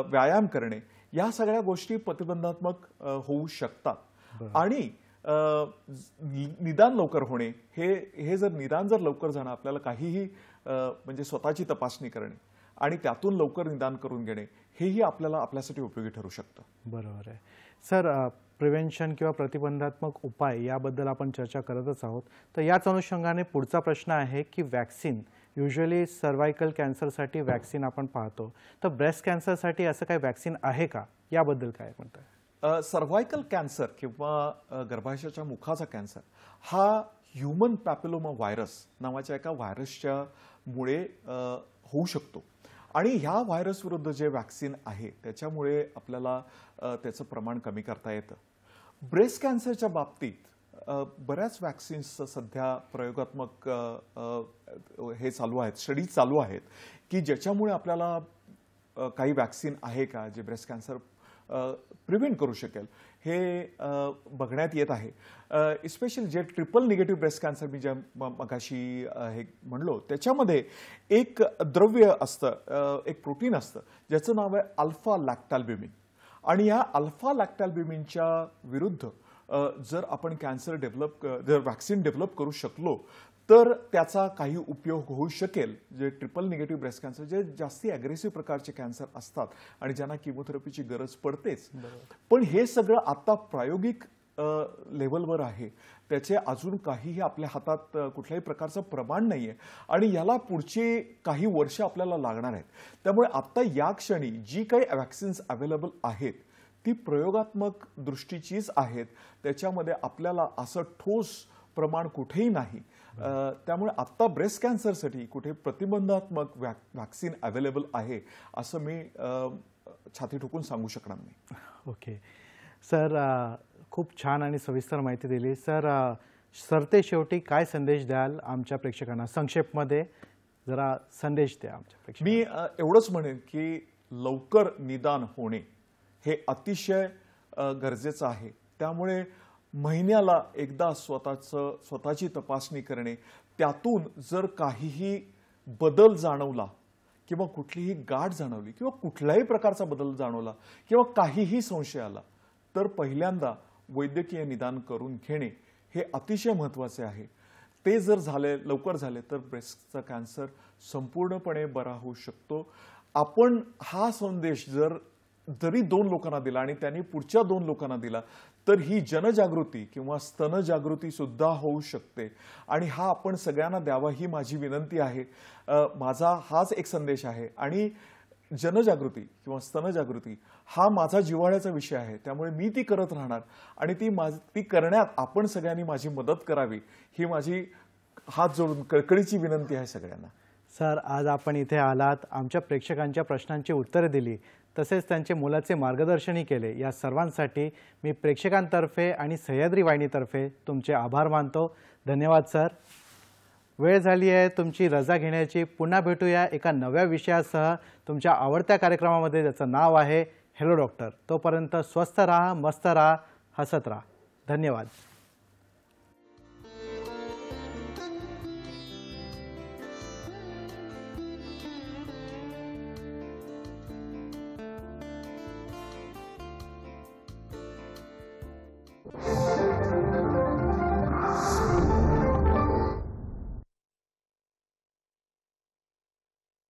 व्यायाम करणे, या सगळ्या गोष्टी प्रतिबंधात्मक होऊ शकतात. आणि निदान लवकर होणे, हे जर निदान लवकर जाणं, आपल्याला काहीही म्हणजे स्वतःची तपासणी करणे आणि त्यातून लवकर निदान करून घेणे, हेही आपल्यासाठी उपयोगी ठरू शकतं. बरोबर आहे. सर, प्रिव्हेन्शन किंवा प्रतिबंधात्मक उपाय याबद्दल आपण चर्चा करतच आहोत. तर याच अनुषंगाने पुढचा प्रश्न आहे की वॅक्सिन, युजली सर्वायकल कॅन्सरसाठी वॅक्सिन आपण पाहतो, तर ब्रेस्ट कॅन्सरसाठी असं काही वॅक्सिन आहे का? याबद्दल काय म्हणताय? सर्वायकल कॅन्सर किंवा गर्भाशयाच्या मुखाचा कॅन्सर हा ह्युमन पॅपिलोमा व्हायरस नावाच्या एका व्हायरसच्या मुळे होऊ शकतो. आणि ह्या व्हायरस विरुद्ध जे वॅक्सिन आहे त्याच्यामुळे आपल्याला त्याचं प्रमाण कमी करता येतं. ब्रेस्ट कॅन्सरच्या बाबतीत बऱ्याच वॅक्सिन्स सध्या प्रयोगात्मक हे चालू आहेत, स्टडीज चालू आहेत की ज्याच्यामुळे आपल्याला काही वॅक्सिन आहे का जे ब्रेस्ट कॅन्सर प्रिव्हेंट करू शकेल, हे बघण्यात येत आहे. स्पेशली जे ट्रिपल निगेटिव्ह ब्रेस्ट कॅन्सर मी ज्या मगाशी हे म्हणलो त्याच्यामध्ये एक द्रव्य असतं, एक प्रोटीन असतं ज्याचं नाव आहे अल्फा लॅक्टॅल्ब्युमिन. आणि या अल्फा लॅक्टॅल्ब्युमिनच्या विरुद्ध जर आपण जर वॅक्सिन डेव्हलप करू शकलो तर त्याचा काही उपयोग होऊ शकेल. जे ट्रिपल निगेटिव्ह ब्रेस्ट कॅन्सर, जे जास्ती अग्रेसिव्ह प्रकारचे कॅन्सर असतात आणि ज्यांना किमोथेरपीची गरज पडतेच, पण हे सगळं आता प्रायोगिक लेव्हलवर आहे. त्याचे अजून काहीही आपल्या हातात कुठल्याही प्रकारचं प्रमाण नाहीये आणि याला पुढची काही वर्ष आपल्याला लागणार आहेत. त्यामुळे आता या क्षणी जी काही वॅक्सिन्स अवेलेबल आहेत ती प्रयोगात्मक दृष्टीचीच आहेत. त्याच्यामध्ये आपल्याला असं ठोस प्रमाण कुठेही नाही. त्यामुळे आत्ता ब्रेस्ट कॅन्सरसाठी कुठे प्रतिबंधात्मक व्हॅक्सिन अवेलेबल आहे असं मी छाती ठोकून सांगू शकणार नाही. ओके सर, खूप छान आणि सविस्तर माहिती दिली. सर, सरते शेवटी काय संदेश द्याल आमच्या प्रेक्षकांना? संक्षेपमध्ये जरा संदेश द्या आमच्या प्रेक्षकांना. मी एवढंच म्हणेन की लवकर निदान होणे हे अतिशय गरजेचं आहे. त्यामुळे महिन्याला एकदा स्वतःची तपासणी करणे, त्यातून जर काहीही बदल जाणवला किंवा कुठलीही गाठ जाणवली किंवा कुठल्याही प्रकारचा बदल जाणवला किंवा काहीही संशय आला तर पहिल्यांदा वैद्यकीय निदान करून घेणे हे अतिशय महत्त्वाचे आहे. ते जर लवकर झाले तर ब्रेस्टचा कॅन्सर संपूर्णपणे बरा होऊ शकतो. आपण हा संदेश जरी 2 लोकांना दिला आणि त्यांनी पुढच्या 2 लोकांना दिला तर ही जनजागृती किंवा स्तनजागृती सुद्धा होऊ शकते आणि हा आपण सगळ्यांना द्यावा ही माझी विनंती आहे. माझा हाच एक संदेश आहे आणि जनजागृती किंवा स्तनजागृती हा माझा जिव्हाळ्याचा विषय आहे. त्यामुळे मी ती करत राहणार आणि ती करण्यात आपण सगळ्यांनी माझी मदत करावी ही माझी हात जोडून कळकळीची विनंती आहे सगळ्यांना. सर, आज आपण इथे आलात, आमच्या प्रेक्षकांच्या प्रश्नांची उत्तरे दिली, तसेच त्यांचे मोलाचे मार्गदर्शनही केले. या सर्वांसाठी मी प्रेक्षकांतर्फे आणि सह्याद्री वाहिनीतर्फे तुमचे आभार मानतो. धन्यवाद सर. वेळ झाली आहे तुमची रजा घेण्याची. पुन्हा भेटूया एका नव्या विषयासह तुमच्या आवडत्या कार्यक्रमामध्ये, ज्याचं नाव आहे हेलो डॉक्टर. तोपर्यंत स्वस्थ राहा, मस्त राहा, हसत राहा. धन्यवाद.